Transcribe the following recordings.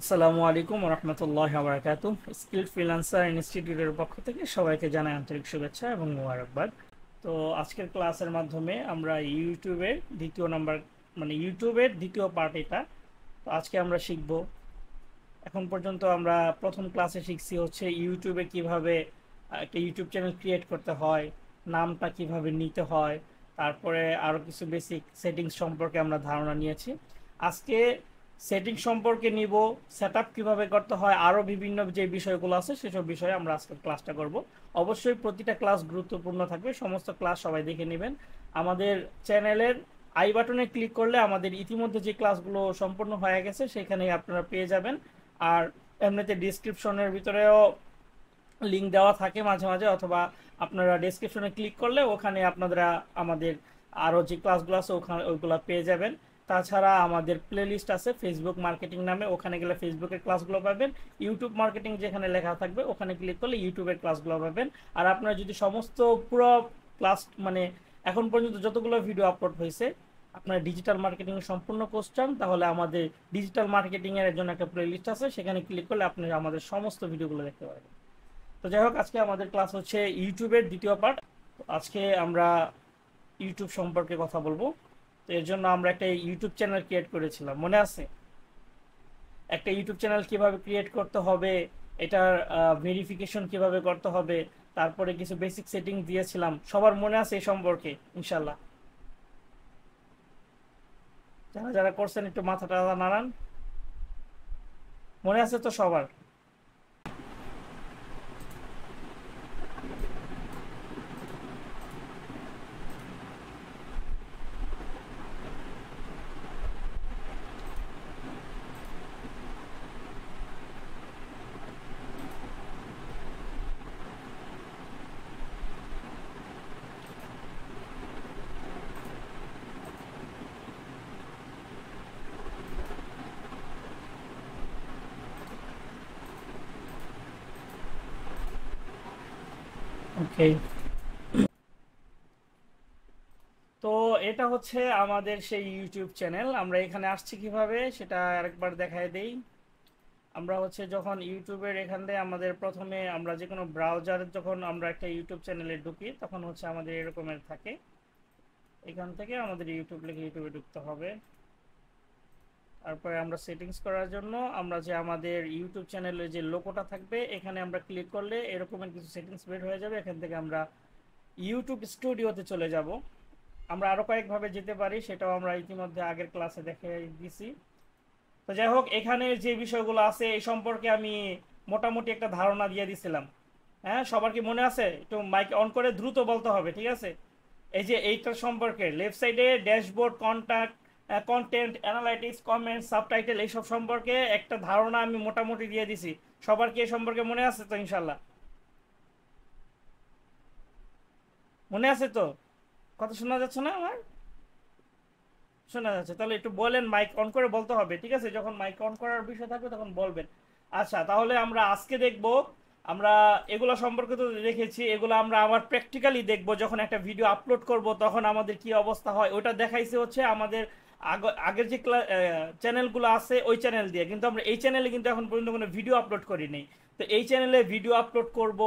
আসসালামু আলাইকুম রহমতুল্লাহ বারাকাতু। স্কিল ফ্রিল্যান্সার ইনস্টিটিউটের পক্ষ থেকে সবাইকে জানাই আন্তরিক শুভেচ্ছা এবং মোবারকবাদ। তো আজকের ক্লাসের মাধ্যমে আমরা ইউটিউবের দ্বিতীয় নাম্বার ইউটিউবের দ্বিতীয় পার্ট এটা। তো আজকে আমরা শিখব, এখন পর্যন্ত আমরা প্রথম ক্লাসে শিখছি হচ্ছে ইউটিউবে কিভাবে একটা ইউটিউব চ্যানেল ক্রিয়েট করতে হয়, নামটা কিভাবে নিতে হয়, তারপরে আরও কিছু বেসিক সেটিংস সম্পর্কে আমরা ধারণা নিয়েছি। আজকে সেটিং সম্পর্কে নিব, সেট আপ কীভাবে করতে হয়, আরও বিভিন্ন যে বিষয়গুলো আছে সেসব বিষয়ে আমরা আজকে ক্লাসটা করব। অবশ্যই প্রতিটা ক্লাস গুরুত্বপূর্ণ থাকবে, সমস্ত ক্লাস সবাই দেখে নেবেন। আমাদের চ্যানেলের আই বাটনে ক্লিক করলে আমাদের ইতিমধ্যে যে ক্লাসগুলো সম্পূর্ণ হয়ে গেছে সেখানে আপনারা পেয়ে যাবেন। আর এমনিতে ডিসক্রিপশনের ভিতরেও লিঙ্ক দেওয়া থাকে মাঝে মাঝে, অথবা আপনারা ডেসক্রিপশনে ক্লিক করলে ওখানে আপনারা আমাদের আরও যে ক্লাসগুলো আছে ওখানে ওইগুলো পেয়ে যাবেন। তাছাড়া আমাদের প্লেলিস্ট আছে ফেসবুক মার্কেটিং নামে, ওখানে গেলে ফেসবুকের ক্লাসগুলো পাবেন। ইউটিউব মার্কেটিং যেখানে লেখা থাকবে ওখানে ক্লিক করলে ইউটিউবের ক্লাসগুলো পাবেন। আর আপনারা যদি সমস্ত পুরো ক্লাস এখন পর্যন্ত যতগুলো ভিডিও আপলোড হয়েছে আপনার ডিজিটাল মার্কেটিং এর সম্পূর্ণ কোর্স চান, তাহলে আমাদের ডিজিটাল মার্কেটিং এর জন্য একটা প্লেলিস্ট আছে, সেখানে ক্লিক করলে আপনি আমাদের সমস্ত ভিডিওগুলো দেখতে পারবেন। তো যাই হোক, আজকে আমাদের ক্লাস হচ্ছে ইউটিউবের দ্বিতীয় পার্ট। আজকে আমরা ইউটিউব সম্পর্কে কথা বলবো। তো এর জন্য আমরা একটা ইউটিউব চ্যানেল ক্রিয়েট করেছিলাম, মনে আছে? একটা ইউটিউব চ্যানেল কিভাবে ক্রিয়েট করতে হবে, এটার ভেরিফিকেশন কিভাবে করতে হবে, তারপরে কিছু বেসিক সেটিং দিয়েছিলাম, সবার মনে আছে এই সম্পর্কে? ইনশাল্লাহ যারা যারা করছেন একটু মাথাটা নাড়ান। মনে আছে তো সবার? ওকে, তো এটা হচ্ছে আমাদের সেই ইউটিউব চ্যানেল। আমরা এখানে আসছি কিভাবে সেটা আরেকবার দেখায় দেই। আমরা হচ্ছে যখন ইউটিউবের এখান থেকে আমাদের প্রথমে আমরা যে কোনো ব্রাউজারে যখন আমরা একটা ইউটিউব চ্যানেলে ঢুকি তখন হচ্ছে আমাদের এরকমের থাকে। এখান থেকে আমাদের ইউটিউব লিখে ইউটিউবে ঢুকতে হবে। তারপরে আমরা সেটিংস করার জন্য আমরা যে আমাদের ইউটিউব চ্যানেলের যে লোগোটা থাকবে এখানে আমরা ক্লিক করলে এরকমের কিছু সেটিংস বের হয়ে যাবে। এখান থেকে আমরা ইউটিউব স্টুডিওতে চলে যাব। আমরা আরও কয়েকভাবে যেতে পারি, সেটাও আমরা ইতিমধ্যে আগের ক্লাসে দেখে দিছি। তো যাই হোক, এখানে যে বিষয়গুলো আছে এই সম্পর্কে আমি মোটামুটি একটা ধারণা দিয়ে দিছিলাম। হ্যাঁ, সবার কি মনে আছে? একটু মাইক অন করে দ্রুত বলতে হবে, ঠিক আছে? এই যে এইটার সম্পর্কে লেফট সাইডে dashboard, contact, content, analytics, comment, subtitle, এইসব সম্পর্কে একটা ধারণা আমি মোটামুটি দিয়ে দিছি। সবার কি এই সম্পর্কে মনে আছে তো? ইনশাল্লাহ মনে আছে তো? কথা শোনা যাচ্ছে না আমার? শোনা যাচ্ছে? তাহলে একটু বলেন, মাইক অন করে বলতে হবে, ঠিক আছে? যখন মাইক অন করার বিষয় থাকবে তখন বলবেন। আচ্ছা, তাহলে আমরা আজকে দেখব, আমরা এগুলো সম্পর্কে তো দেখেছি, এগুলো আমরা আবার প্র্যাকটিক্যালি দেখব। যখন একটা ভিডিও আপলোড করব তখন আমাদের কি অবস্থা হয় ওটা দেখাইছে হচ্ছে আমাদের আগের যে চ্যানেলগুলো আছে ওই চ্যানেল দিয়ে। কিন্তু আমরা এই চ্যানেলে কিন্তু এখন পর্যন্ত কোনো ভিডিও আপলোড করিনি। তো এই চ্যানেলে ভিডিও আপলোড করব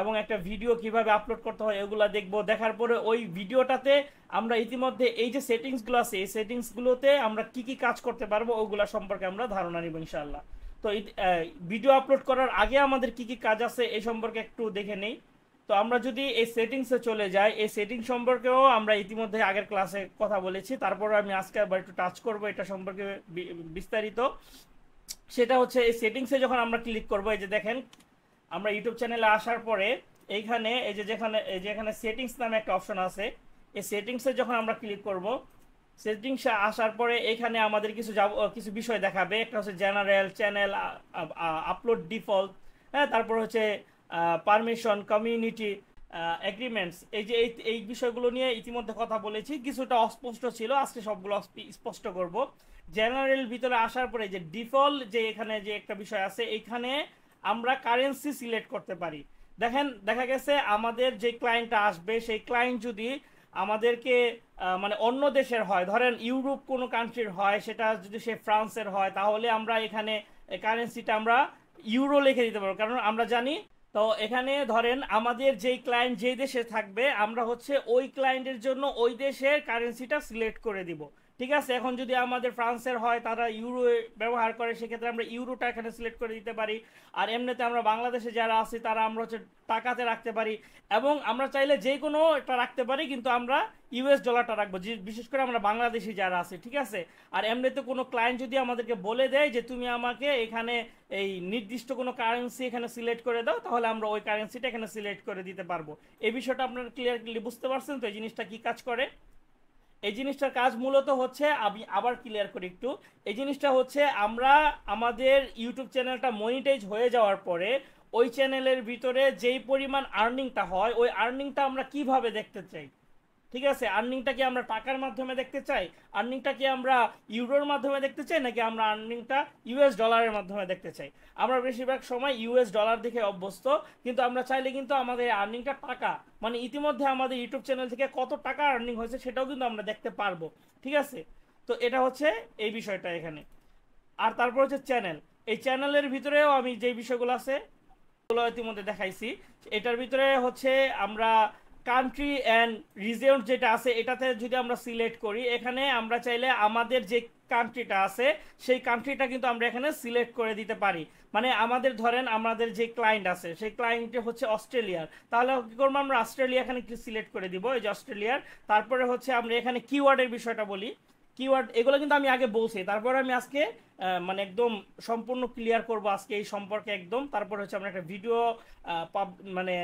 এবং একটা ভিডিও কিভাবে আপলোড করতে হয় এগুলো দেখব। দেখার পরে ওই ভিডিওটাতে আমরা ইতিমধ্যে এই যে সেটিংসগুলো আছে এই সেটিংসগুলোতে আমরা কি কি কাজ করতে পারবো ওগুলা সম্পর্কে আমরা ধারণা নিব ইনশাআল্লাহ। তো ভিডিও আপলোড করার আগে আমাদের কি কি কাজ আছে এই সম্পর্কে একটু দেখে নেই। তো আমরা যদি এই সেটিংসে চলে যাই, এই সেটিং সম্পর্কেও আমরা ইতিমধ্যে আগের ক্লাসে কথা বলেছি, তারপর আমি আজকে আবার একটু টাচ করব এটা সম্পর্কে বিস্তারিত। সেটা হচ্ছে এই সেটিংসে যখন আমরা ক্লিক করব, এই যে দেখেন আমরা ইউটিউব চ্যানেলে আসার পরে এইখানে এই যে যেখানে সেটিংস নামে একটা অপশন আছে, এই সেটিংসে যখন আমরা ক্লিক করব, সেটিংসে আসার পরে এখানে আমাদের কিছু বিষয় দেখাবে। একটা হচ্ছে জেনারেল, চ্যানেল, আপলোড ডিফল্ট, হ্যাঁ, তারপর হচ্ছে পারমিশন, কমিউনিটি, এগ্রিমেন্টস। এই যে এই বিষয়গুলো নিয়ে ইতিমধ্যে কথা বলেছি, কিছুটা অস্পষ্ট ছিল, আজকে সবগুলো স্পষ্ট করব। জেনারেল ভিতরে আসার পরে যে ডিফল্ট যে এখানে যে একটা বিষয় আছে, এখানে আমরা কারেন্সি সিলেক্ট করতে পারি। দেখেন, দেখা গেছে আমাদের যে ক্লায়েন্টটা আসবে সেই ক্লায়েন্ট যদি আমাদেরকে অন্য দেশের হয়, ধরেন ইউরোপ কোনো কান্ট্রির হয়, সেটা যদি সে ফ্রান্সের হয়, তাহলে আমরা এখানে কারেন্সিটা আমরা ইউরো লিখে দিতে পারবো, কারণ আমরা জানি। তো এখানে ধরেন আমাদের যেই ক্লায়েন্ট যেই দেশে থাকবে, আমরা হচ্ছে ওই ক্লায়েন্টের জন্য ওই দেশের কারেন্সিটা সিলেক্ট করে দিব। ঠিক আছে, এখন যদি আমাদের ফ্রান্সের হয়, তারা ইউরো ব্যবহার করে, সেক্ষেত্রে আমরা ইউরোটা এখানে সিলেক্ট করে দিতে পারি। আর এমনিতে আমরা বাংলাদেশে যারা আছি তারা আমরা হচ্ছে টাকাতে রাখতে পারি, এবং আমরা চাইলে যে কোনো একটা রাখতে পারি, কিন্তু আমরা ইউএস ডলারটা রাখবো, বিশেষ করে আমরা বাংলাদেশি যারা আছি। ঠিক আছে, আর এমনিতে কোনো ক্লায়েন্ট যদি আমাদেরকে বলে দেয় যে তুমি আমাকে এখানে এই নির্দিষ্ট কোনো কারেন্সি এখানে সিলেক্ট করে দাও, তাহলে আমরা ওই কারেন্সিটা এখানে সিলেক্ট করে দিতে পারবো। এই বিষয়টা আপনারা ক্লিয়ারলি বুঝতে পারছেন তো, এই জিনিসটা কি কাজ করে? এই জিনিসটার কাজ মূলত হচ্ছে, আমি আবার ক্লিয়ার করি একটু। এই জিনিসটা হচ্ছে আমরা আমাদের ইউটিউব চ্যানেলটা মনিটাইজ হয়ে যাওয়ার পরে ওই চ্যানেলের ভিতরে যেই পরিমাণ আর্নিংটা হয়, ওই আর্নিংটা আমরা কিভাবে দেখতে চাই। ঠিক আছে, আর্নিংটা কি আমরা টাকার মাধ্যমে দেখতে চাই, আর্নিংটা কি আমরা ইউরোর মাধ্যমে দেখতে চাই, নাকি আমরা আর্নিংটা ইউএস ডলারের মাধ্যমে দেখতে চাই? আমরা বেশিরভাগ সময় ইউএস ডলার দেখে অভ্যস্ত, কিন্তু আমরা চাইলে কিন্তু আমাদের আর্নিংটা টাকা, মানে ইতিমধ্যে আমাদের ইউটিউব চ্যানেল থেকে কত টাকা আর্নিং হয়েছে সেটাও কিন্তু আমরা দেখতে পারবো। ঠিক আছে, তো এটা হচ্ছে এই বিষয়টা এখানে। আর তারপর হচ্ছে চ্যানেল। এই চ্যানেলের ভিতরেও আমি যে বিষয়গুলো আছে ওগুলো ইতিমধ্যে দেখাইছি। এটার ভিতরে হচ্ছে আমরা কান্ট্রি অ্যান্ড রিজিয়ন যেটা আছে, এটাতে যদি আমরা সিলেক্ট করি, এখানে আমরা চাইলে আমাদের যে কান্ট্রিটা আছে সেই কান্ট্রিটা কিন্তু আমরা এখানে সিলেক্ট করে দিতে পারি। মানে আমাদের ধরেন আমাদের যে ক্লায়েন্ট আছে সেই ক্লায়েন্টে হচ্ছে অস্ট্রেলিয়ার, তাহলে কি করবো, আমরা অস্ট্রেলিয়া এখানে সিলেক্ট করে দিব, এই যে অস্ট্রেলিয়ার। তারপরে হচ্ছে আমরা এখানে কিওয়ার্ডের বিষয়টা বলি। কিওয়ার্ড এগুলো কিন্তু আমি আগে বলছি, তারপরে আমি আজকে মানে একদম সম্পূর্ণ ক্লিয়ার করব আজকে এই সম্পর্কে একদম। তারপর হচ্ছে আমরা একটা ভিডিও মানে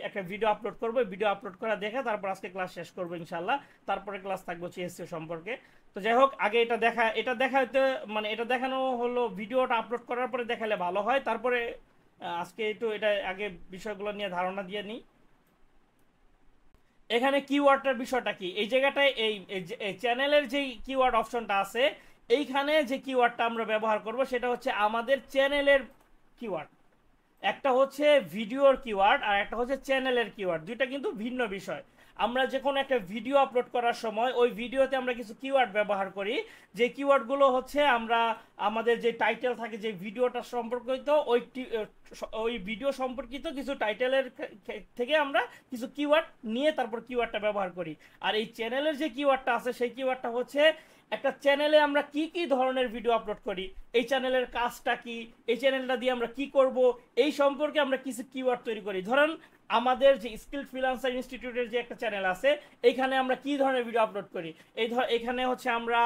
একটা ভিডিও আপলোড করবো, ভিডিও আপলোড করা দেখে তারপর আজকে ক্লাস শেষ করবো ইনশাল্লাহ। তারপরে ক্লাস থাকবো সিএসসি সম্পর্কে। তো যাই হোক, আগে এটা দেখাতে মানে এটা দেখানো হলো, ভিডিওটা আপলোড করার পরে দেখালে ভালো হয়। তারপরে আজকে একটু এটা আগে বিষয়গুলো নিয়ে ধারণা দিয়ে নিই। এখানে কিওয়ার্ডটার বিষয়টা কি, এই জায়গাটায় এই চ্যানেলের যে কিওয়ার্ড অপশনটা আছে, এইখানে যে কিওয়ার্ডটা আমরা ব্যবহার করব সেটা হচ্ছে আমাদের চ্যানেলের কিওয়ার্ড। একটা হচ্ছে ভিডিওর কিওয়ার্ড আর একটা হচ্ছে চ্যানেলের কিওয়ার্ড, দুইটা কিন্তু ভিন্ন বিষয়। আমরা যে কোনো একটা ভিডিও আপলোড করার সময় ওই ভিডিওতে আমরা কিছু কিওয়ার্ড ব্যবহার করি, যে কিওয়ার্ডগুলো হচ্ছে আমরা আমাদের যে টাইটেল থাকে যে ভিডিওটা সম্পর্কিত, ওই ভিডিও সম্পর্কিত কিছু টাইটেলের থেকে আমরা কিছু কিওয়ার্ড নিয়ে তারপর কিওয়ার্ডটা ব্যবহার করি। আর এই চ্যানেলের যে কিওয়ার্ডটা আছে সেই কিওয়ার্ডটা হচ্ছে একটা চ্যানেলে আমরা কি কি ধরনের ভিডিও আপলোড করি, এই চ্যানেলের কাজটা কি, এই চ্যানেলটা দিয়ে আমরা কি করব, এই সম্পর্কে আমরা কিছু কিওয়ার্ড তৈরি করি। ধরেন আমাদের যে স্কিল ফ্রিল্যান্সার ইনস্টিটিউটের যে একটা চ্যানেল আছে, এইখানে আমরা কি ধরনের ভিডিও আপলোড করি, এখানে হচ্ছে আমরা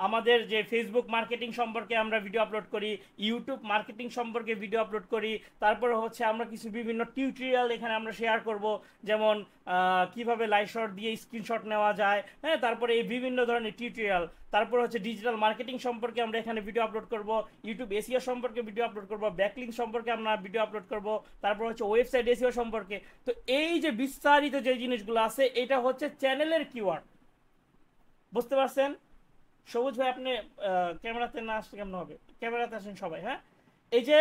আমাদের যে ফেসবুক মার্কেটিং সম্পর্কে আমরা ভিডিও আপলোড করি, ইউটিউব মার্কেটিং সম্পর্কে ভিডিও আপলোড করি। তারপরে হচ্ছে আমরা কিছু বিভিন্ন টিউটোরিয়াল এখানে আমরা শেয়ার করব, যেমন কিভাবে লাইভ শট দিয়ে স্ক্রিনশট নেওয়া যায়, হ্যাঁ, তারপরে এই বিভিন্ন ধরনের টিউটোরিয়াল। তারপর হচ্ছে ডিজিটাল মার্কেটিং সম্পর্কে আমরা এখানে ভিডিও আপলোড করব, ইউটিউব এসইও সম্পর্কে ভিডিও আপলোড করব, ব্যাকলিংক সম্পর্কে আমরা ভিডিও আপলোড করব, তারপর হচ্ছে ওয়েবসাইট এসইও সম্পর্কে। তো এই যে বিস্তারিত যে জিনিসগুলো আছে এটা হচ্ছে চ্যানেলের কিওয়ার্ড। বুঝতে পারছেন? সবুজ ভাই আপনি ক্যামেরাতে না আসলে কেমন হবে, ক্যামেরাতে আসেন সবাই। হ্যাঁ, এই যে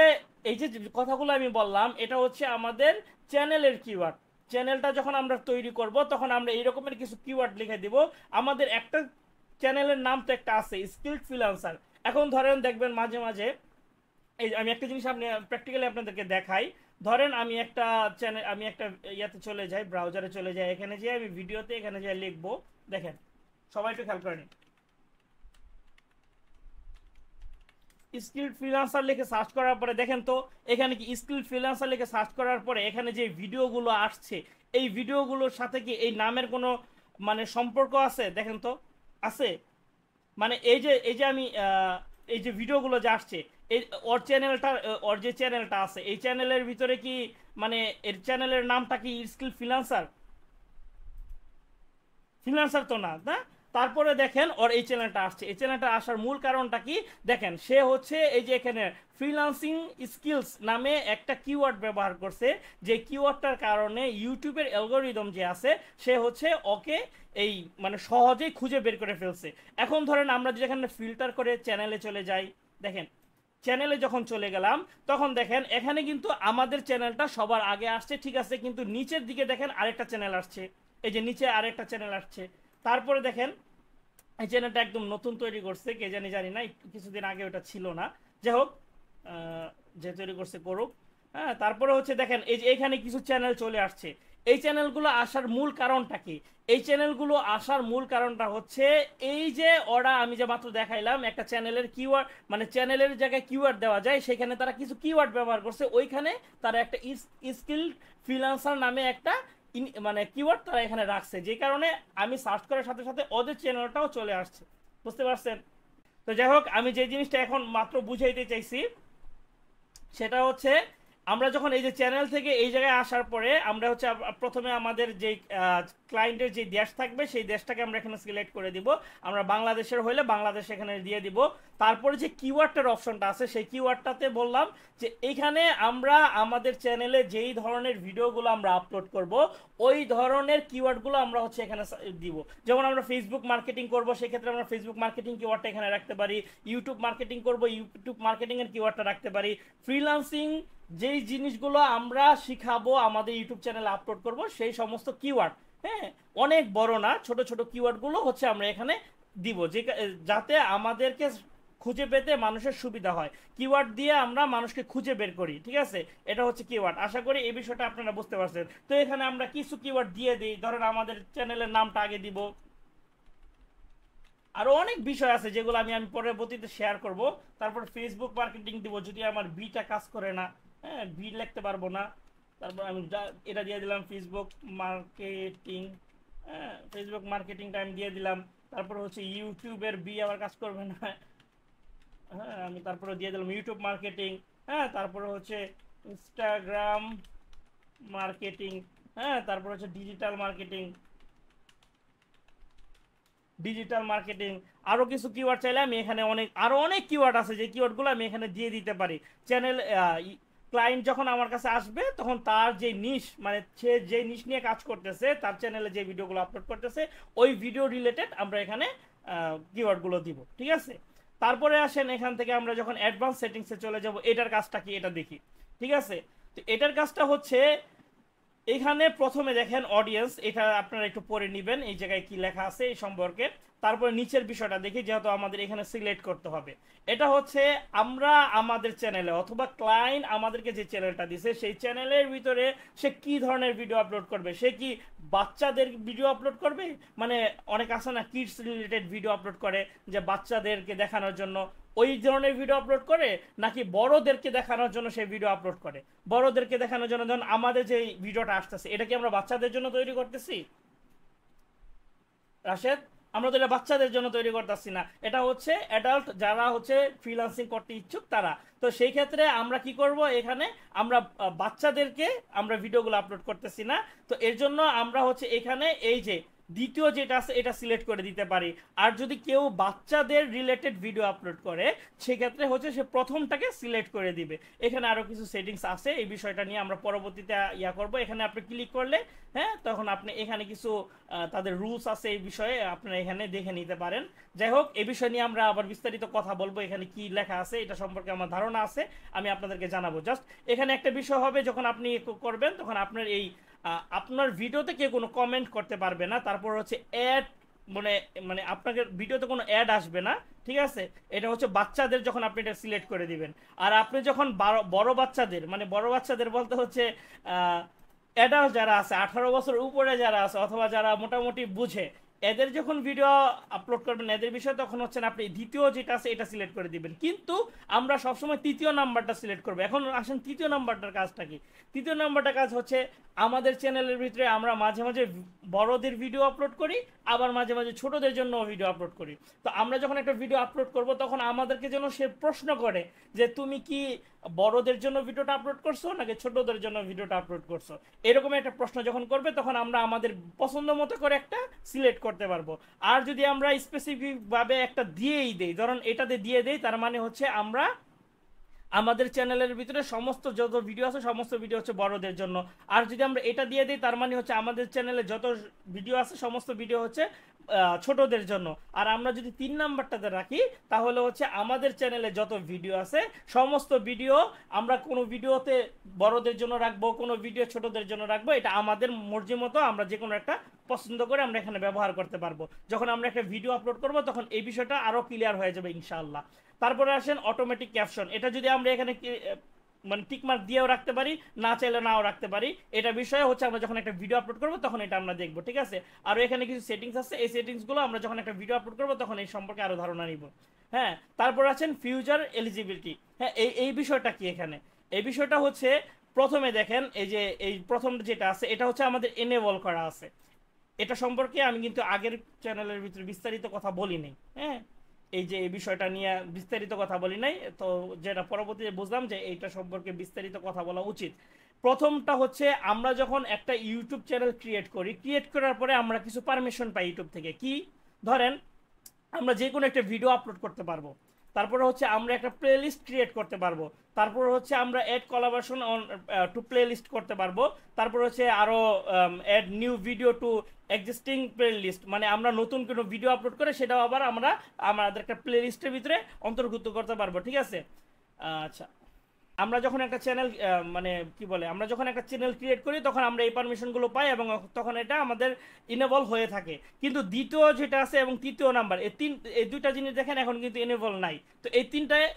এই যে কথাগুলো আমি বললাম এটা হচ্ছে আমাদের চ্যানেলের কিওয়ার্ড। চ্যানেলটা যখন আমরা তৈরি করব তখন আমরা এই রকমের কিছু কিওয়ার্ড লিখে দিব। আমাদের একটা চ্যানেলের নাম তো একটা আছে, স্কিলড ফ্রিল্যান্সার। এখন ধরেন দেখবেন মাঝে মাঝে, এই আমি একটা জিনিস আপনি প্র্যাকটিক্যালি আপনাদেরকে দেখাই। ধরেন আমি একটা চ্যানেল, আমি একটা ইয়াতে চলে যাই, ব্রাউজারে চলে যাই, এখানে যাই আমি ভিডিওতে এখানে যাই লিখবো। দেখেন সবাই একটু খেয়াল করে নিন, স্কিলড ফ্রিল্যান্সার লিখে সার্চ করার পরে দেখেন তো এখানে কি স্কিলড ফ্রিল্যান্সার লিখে সার্চ করার পরে এখানে যে ভিডিওগুলো আসছে এই ভিডিওগুলোর সাথে কি এই নামের কোনো মানে সম্পর্ক আছে? দেখেন তো আছে। মানে এই যে আমি এই যে ভিডিওগুলো যে আসছে, এই ওর চ্যানেলটা, ওর যে চ্যানেলটা আছে এই চ্যানেলের ভিতরে কি মানে এর চ্যানেলের নামটা কি স্কিল ফ্রিল্যান্সার? ফ্রিল্যান্সার তো না, না। তারপরে দেখেন ওর এই চ্যানেলটা আসছে, এই চ্যানেলটা আসার মূল কারণটা কি? দেখেন সে হচ্ছে এই যে এখানে ফ্রিল্যান্সিং স্কিলস নামে একটা কিওয়ার্ড ব্যবহার করছে, যে কিওয়ার্ডটার কারণে ইউটিউবের অ্যালগোরিদম যে আছে সে হচ্ছে ওকে এই মানে সহজেই খুঁজে বের করে ফেলছে। এখন ধরেন আমরা যেখানে ফিল্টার করে চ্যানেলে চলে যাই, দেখেন চ্যানেলে যখন চলে গেলাম তখন দেখেন এখানে কিন্তু আমাদের চ্যানেলটা সবার আগে আসছে, ঠিক আছে, কিন্তু নিচের দিকে দেখেন আরেকটা চ্যানেল আসছে, এই যে নিচে আরেকটা চ্যানেল আসছে। তারপরে দেখেন এই চ্যানেলটা একদম নতুন তৈরি করছে, কে জানি না, কিছুদিন আগে ওটা ছিল না। যাই হোক, যে তৈরি করছে করুক। হ্যাঁ, তারপরে হচ্ছে দেখেন এই যে এখানে কিছু চ্যানেল চলে আসছে। এই চ্যানেলগুলো আসার মূল কারণটা কি? এই চ্যানেলগুলো আসার মূল কারণটা হচ্ছে এই যে ওরা, আমি যে মাত্র দেখাইলাম একটা চ্যানেলের কিওয়ার্ড, মানে চ্যানেলের জায়গায় কিওয়ার্ড দেওয়া যায়, সেখানে তারা কিছু কিওয়ার্ড ব্যবহার করছে, ওইখানে তারা একটা স্কিল ফ্রিল্যান্সার নামে একটা মানে কিওয়ার্ড তারা এখানে রাখছে, যে কারণে আমি সার্চ করার সাথে সাথে ওদের চ্যানেলটাও চলে আসছে। বুঝতে পারছেন? তো যাই হোক, আমি যে জিনিসটা এখন মাত্র বুঝাইতে চাইছি সেটা হচ্ছে, আমরা যখন এই যে চ্যানেল থেকে এই জায়গায় আসার পরে আমরা হচ্ছে প্রথমে আমাদের যে ক্লায়েন্টের যে দেশ থাকবে সেই দেশটাকে আমরা এখানে সিলেক্ট করে দিব। আমরা বাংলাদেশের হইলে বাংলাদেশ এখানে দিয়ে দিব। তারপরে যে কিওয়ার্ডটার অপশনটা আছে সেই কিওয়ার্ডটাতে বললাম যে এইখানে আমরা আমাদের চ্যানেলে যেই ধরনের ভিডিওগুলো আমরা আপলোড করব ওই ধরনের কিওয়ার্ডগুলো আমরা হচ্ছে এখানে দিব। যেমন আমরা ফেসবুক মার্কেটিং করব, সেক্ষেত্রে আমরা ফেসবুক মার্কেটিং কিওয়ার্ডটা এখানে রাখতে পারি। ইউটিউব মার্কেটিং করব, ইউটিউব মার্কেটিং এর কিওয়ার্ডটা রাখতে পারি। ফ্রিল্যান্সিং যেই জিনিসগুলো আমরা শিখাবো আমাদের ইউটিউব চ্যানেলে আপলোড করব সেই সমস্ত কিওয়ার্ড, হ্যাঁ, অনেক বড় না, ছোট ছোট কিওয়ার্ডগুলো হচ্ছে আমরা এখানে দিব, যে যাতে আমাদেরকে খুঁজে পেতে মানুষের সুবিধা হয়। কিওয়ার্ড দিয়ে আমরা মানুষকে খুঁজে বের করি, ঠিক আছে? এটা হচ্ছে কিওয়ার্ড। আশা করি এই বিষয়টা আপনারা বুঝতে পারছেন। তো এখানে আমরা কিছু কিওয়ার্ড দিয়ে দিই, ধরেন আমাদের চ্যানেলের নামটা আগে দিব। আরো অনেক বিষয় আছে যেগুলো আমি পরবর্তীতে শেয়ার করব। তারপর ফেসবুক মার্কেটিং দিব, যদি আমার বিটা কাজ করে না, হ্যাঁ, বি লিখতে পারবো না। তারপর আমি এটা দিয়ে দিলাম ফেসবুক মার্কেটিং, হ্যাঁ, ফেসবুক মার্কেটিংটা আমি দিয়ে দিলাম। তারপর হচ্ছে ইউটিউবের বি আবার কাজ করবে না, হ্যাঁ, আমি তারপরে দিয়ে দিলাম ইউটিউব মার্কেটিং। হ্যাঁ, তারপরে হচ্ছে ইনস্টাগ্রাম মার্কেটিং। হ্যাঁ, তারপর হচ্ছে ডিজিটাল মার্কেটিং, ডিজিটাল মার্কেটিং। আরো কিছু কিওয়ার্ড চাইলে আমি এখানে আরো অনেক কিওয়ার্ড আছে, যে কিওয়ার্ডগুলো আমি এখানে দিয়ে দিতে পারি। চ্যানেল ক্লায়েন্ট যখন আমার কাছে আসবে তখন তার যে নিশ, মানে সে যে নিশ নিয়ে কাজ করতেছে, তার চ্যানেলে যে ভিডিওগুলো আপলোড করতেছে ওই ভিডিও রিলেটেড আমরা এখানে কিওয়ার্ডগুলো দিব, ঠিক আছে? তারপরে আসেন এখান থেকে আমরা যখন অ্যাডভান্স সেটিংসে চলে যাব, এটার কাজটা কি এটা দেখি, ঠিক আছে? তো এটার কাজটা হচ্ছে, এখানে প্রথমে দেখেন অডিয়েন্স, এটা আপনারা একটু পড়ে নেবেন এই জায়গায় কি লেখা আছে এই সম্পর্কে। তারপরে নিচের বিষয়টা দেখি, যেহেতু আমাদের এখানে সিলেক্ট করতে হবে। এটা হচ্ছে আমরা আমাদের চ্যানেলে অথবা ক্লায়েন্ট আমাদেরকে যে চ্যানেলটা দিছে সেই চ্যানেলের ভিতরে সে কি ধরনের ভিডিও আপলোড করবে। সে কি বাচ্চাদের ভিডিও আপলোড করবে, মানে অনেক আছে না কিডস রিলেটেড ভিডিও আপলোড করে যে বাচ্চাদেরকে দেখানোর জন্য, ওই ধরনের ভিডিও আপলোড করে, নাকি বড়দেরকে দেখানোর জন্য সেই ভিডিও আপলোড করে? বড়দেরকে দেখানোর জন্য, ধরুন আমাদের যে ভিডিওটা আসতেছে এটা কি আমরা বাচ্চাদের জন্য তৈরি করতেছি রাশেদ? আমরা তো এটা বাচ্চাদের জন্য তৈরি করতেছি না, এটা হচ্ছে অ্যাডাল্ট যারা হচ্ছে ফ্রিল্যান্সিং করতে ইচ্ছুক তারা। তো সেই ক্ষেত্রে আমরা কি করব, এখানে আমরা বাচ্চাদেরকে আমরা ভিডিওগুলো আপলোড করতেছি না। তো এর জন্য আমরা হচ্ছে এখানে এই যে দ্বিতীয় যেটা আছে এটা সিলেক্ট করে দিতে পারি। আর যদি কেউ বাচ্চাদের রিলেটেড ভিডিও আপলোড করে সেক্ষেত্রে হচ্ছে সে প্রথমটাকে সিলেক্ট করে দিবে। এখানে আরো কিছু সেটিংস আছে, এই বিষয়টা নিয়ে আমরা পরবর্তীতে করব। এখানে আপনি ক্লিক করলে, হ্যাঁ, তখন আপনি এখানে কিছু তাদের রুলস আছে এই বিষয়ে আপনারা এখানে দেখে নিতে পারেন। যাই হোক, এই বিষয় নিয়ে আমরা আবার বিস্তারিত কথা বলবো। এখানে কি লেখা আছে এটা সম্পর্কে আমার ধারণা আছে, আমি আপনাদেরকে জানাবো। জাস্ট এখানে একটা বিষয় হবে, যখন আপনি করবেন তখন আপনার এই আপনার ভিডিওতে কেউ কোনো কমেন্ট করতে পারবে না। তারপর হচ্ছে অ্যাড, মানে মানে আপনাকে ভিডিওতে কোনো অ্যাড আসবে না, ঠিক আছে? এটা হচ্ছে বাচ্চাদের যখন আপনি এটা সিলেক্ট করে দিবেন। আর আপনি যখন বড় বাচ্চাদের, মানে বড় বাচ্চাদের বলতে হচ্ছে অ্যাডাল্ট যারা আছে, 18 বছর উপরে যারা আছে অথবা যারা মোটামুটি বুঝে, এদের যখন ভিডিও আপলোড করবেন এদের বিষয়ে, তখন হচ্ছে আপনি দ্বিতীয় যেটা আছে এটা সিলেক্ট করে দিবেন। কিন্তু আমরা সবসময় তৃতীয় নাম্বারটা সিলেক্ট করবো। এখন আসেন তৃতীয় নাম্বারটার কাজটা কি? তৃতীয় নাম্বারটার কাজ হচ্ছে, আমাদের চ্যানেলের ভিতরে আমরা মাঝে মাঝে বড়দের ভিডিও আপলোড করি, আবার মাঝে মাঝে ছোটদের জন্য ভিডিও আপলোড করি। তো আমরা যখন একটা ভিডিও আপলোড করব তখন আমাদেরকে যেন সে প্রশ্ন করে যে তুমি কি বড়দের জন্য ভিডিওটা আপলোড করছো নাকি ছোটদের জন্য ভিডিওটা আপলোড করছো, এরকম একটা প্রশ্ন যখন করবে তখন আমরা আমাদের পছন্দ মতো করে একটা সিলেক্ট করতে পারবো। আর যদি আমরা স্পেসিফিক ভাবে একটা দিয়েই দেই, ধরুন এটাতে দিয়ে দেই, তার মানে হচ্ছে আমরা আমাদের চ্যানেলের ভিতরে সমস্ত যত ভিডিও আছে সমস্ত ভিডিও হচ্ছে বড়দের জন্য। আর যদি আমরা এটা দিয়ে দিই তার মানে হচ্ছে আমাদের চ্যানেলে যত ভিডিও আছে সমস্ত ভিডিও হচ্ছে ছোটদের জন্য। আর আমরা যদি 3 নাম্বারটাতে রাখি তাহলে হচ্ছে আমাদের চ্যানেলে যত ভিডিও আছে সমস্ত ভিডিও আমরা কোনো ভিডিওতে বড়দের জন্য রাখবো, কোনো ভিডিও ছোটদের জন্য রাখবো। এটা আমাদের মর্জি মতো আমরা যে কোনো একটা পছন্দ করে আমরা এখানে ব্যবহার করতে পারবো। যখন আমরা একটা ভিডিও আপলোড করব তখন এই বিষয়টা আরো ক্লিয়ার হয়ে যাবে ইনশাআল্লাহ। তারপরে আসেন অটোমেটিক ক্যাপশন, এটা যদি আমরা এখানে মানে টিকমার্ক দিয়েও রাখতে পারি, না চাইলে নাও রাখতে পারি, এটা বিষয়ে হচ্ছে আমরা যখন একটা ভিডিও আপলোড করবো তখন এটা আমরা দেখবো, ঠিক আছে। আর এখানে কিছু সেটিংস আছে, এই সেটিংসগুলো আমরা যখন একটা ভিডিও আপলোড করবো তখন এই সম্পর্কে আরো ধারণা নিব। হ্যাঁ, তারপর আছেন ফিউচার এলিজিবিলিটি। হ্যাঁ, এই বিষয়টা কি এখানে, এই বিষয়টা হচ্ছে প্রথমে দেখেন এই যে এই প্রথম যেটা আছে এটা হচ্ছে আমাদের এনেবল করা আছে। এটা সম্পর্কে আমি কিন্তু আগের চ্যানেলের ভিতরে বিস্তারিত কথা বলি নাই। হ্যাঁ, এই যে এই বিষয়টা নিয়ে বিস্তারিত কথা বলি নাই, তো যেটা পরবর্তীতে বুঝলাম যে এইটা সম্পর্কে বিস্তারিত কথা বলা উচিত। প্রথমটা হচ্ছে আমরা যখন একটা ইউটিউব চ্যানেল ক্রিয়েট করি, ক্রিয়েট করার পরে আমরা কিছু পারমিশন পাই ইউটিউব থেকে। কি, ধরেন আমরা যে কোনো একটা ভিডিও আপলোড করতে পারবো, তারপরে হচ্ছে আমরা একটা প্লেলিস্ট ক্রিয়েট করতে পারবো, তারপর হচ্ছে আমরা add collaboration on to playlist করতে পারবো, তারপর হচ্ছে আরো add new video to existing playlist, মানে আমরা নতুন কোনো ভিডিও আপলোড করে সেটাও আবার আমরা আমাদের একটা প্লেলিস্টের ভিতরে অন্তর্ভুক্ত করতে পারবো, ঠিক আছে। আচ্ছা, আমরা যখন একটা চ্যানেল মানে কি বলে, আমরা যখন একটা চ্যানেল ক্রিয়েট করি তখন আমরা এই পারমিশনগুলো পাই এবং তখন এটা আমাদের ইনেবল হয়ে থাকে। কিন্তু দ্বিতীয় যেটা আছে এবং তৃতীয় নাম্বার, এই দুইটা জিনিস দেখেন এখন কিন্তু এনেবল নাই। তো এই তিনটায়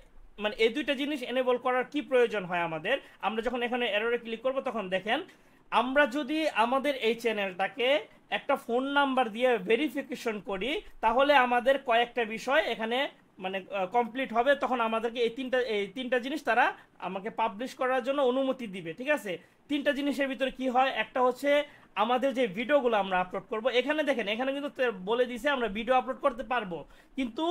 মানে এই দুইটা জিনিস এনেবল করার কি প্রয়োজন হয় আমাদের, আমরা যখন এখানে এররে ক্লিক করব তখন দেখেন আমরা যদি আমাদের এই চ্যানেলটাকে একটা ফোন নাম্বার দিয়ে ভেরিফিকেশন করি তাহলে আমাদের কয়েকটা বিষয় এখানে মানে কমপ্লিট হবে, তখন আমাদেরকে এই তিনটা জিনিস তারা আমাকে পাবলিশ করার জন্য অনুমতি দিবে, ঠিক আছে। তিনটা জিনিসের ভিতরে কি হয়, একটা হচ্ছে আমাদের যে ভিডিওগুলো আমরা আপলোড করব, এখানে দেখেন এখানে কিন্তু বলে দিছে আমরা ভিডিও আপলোড করতে পারবো, কিন্তু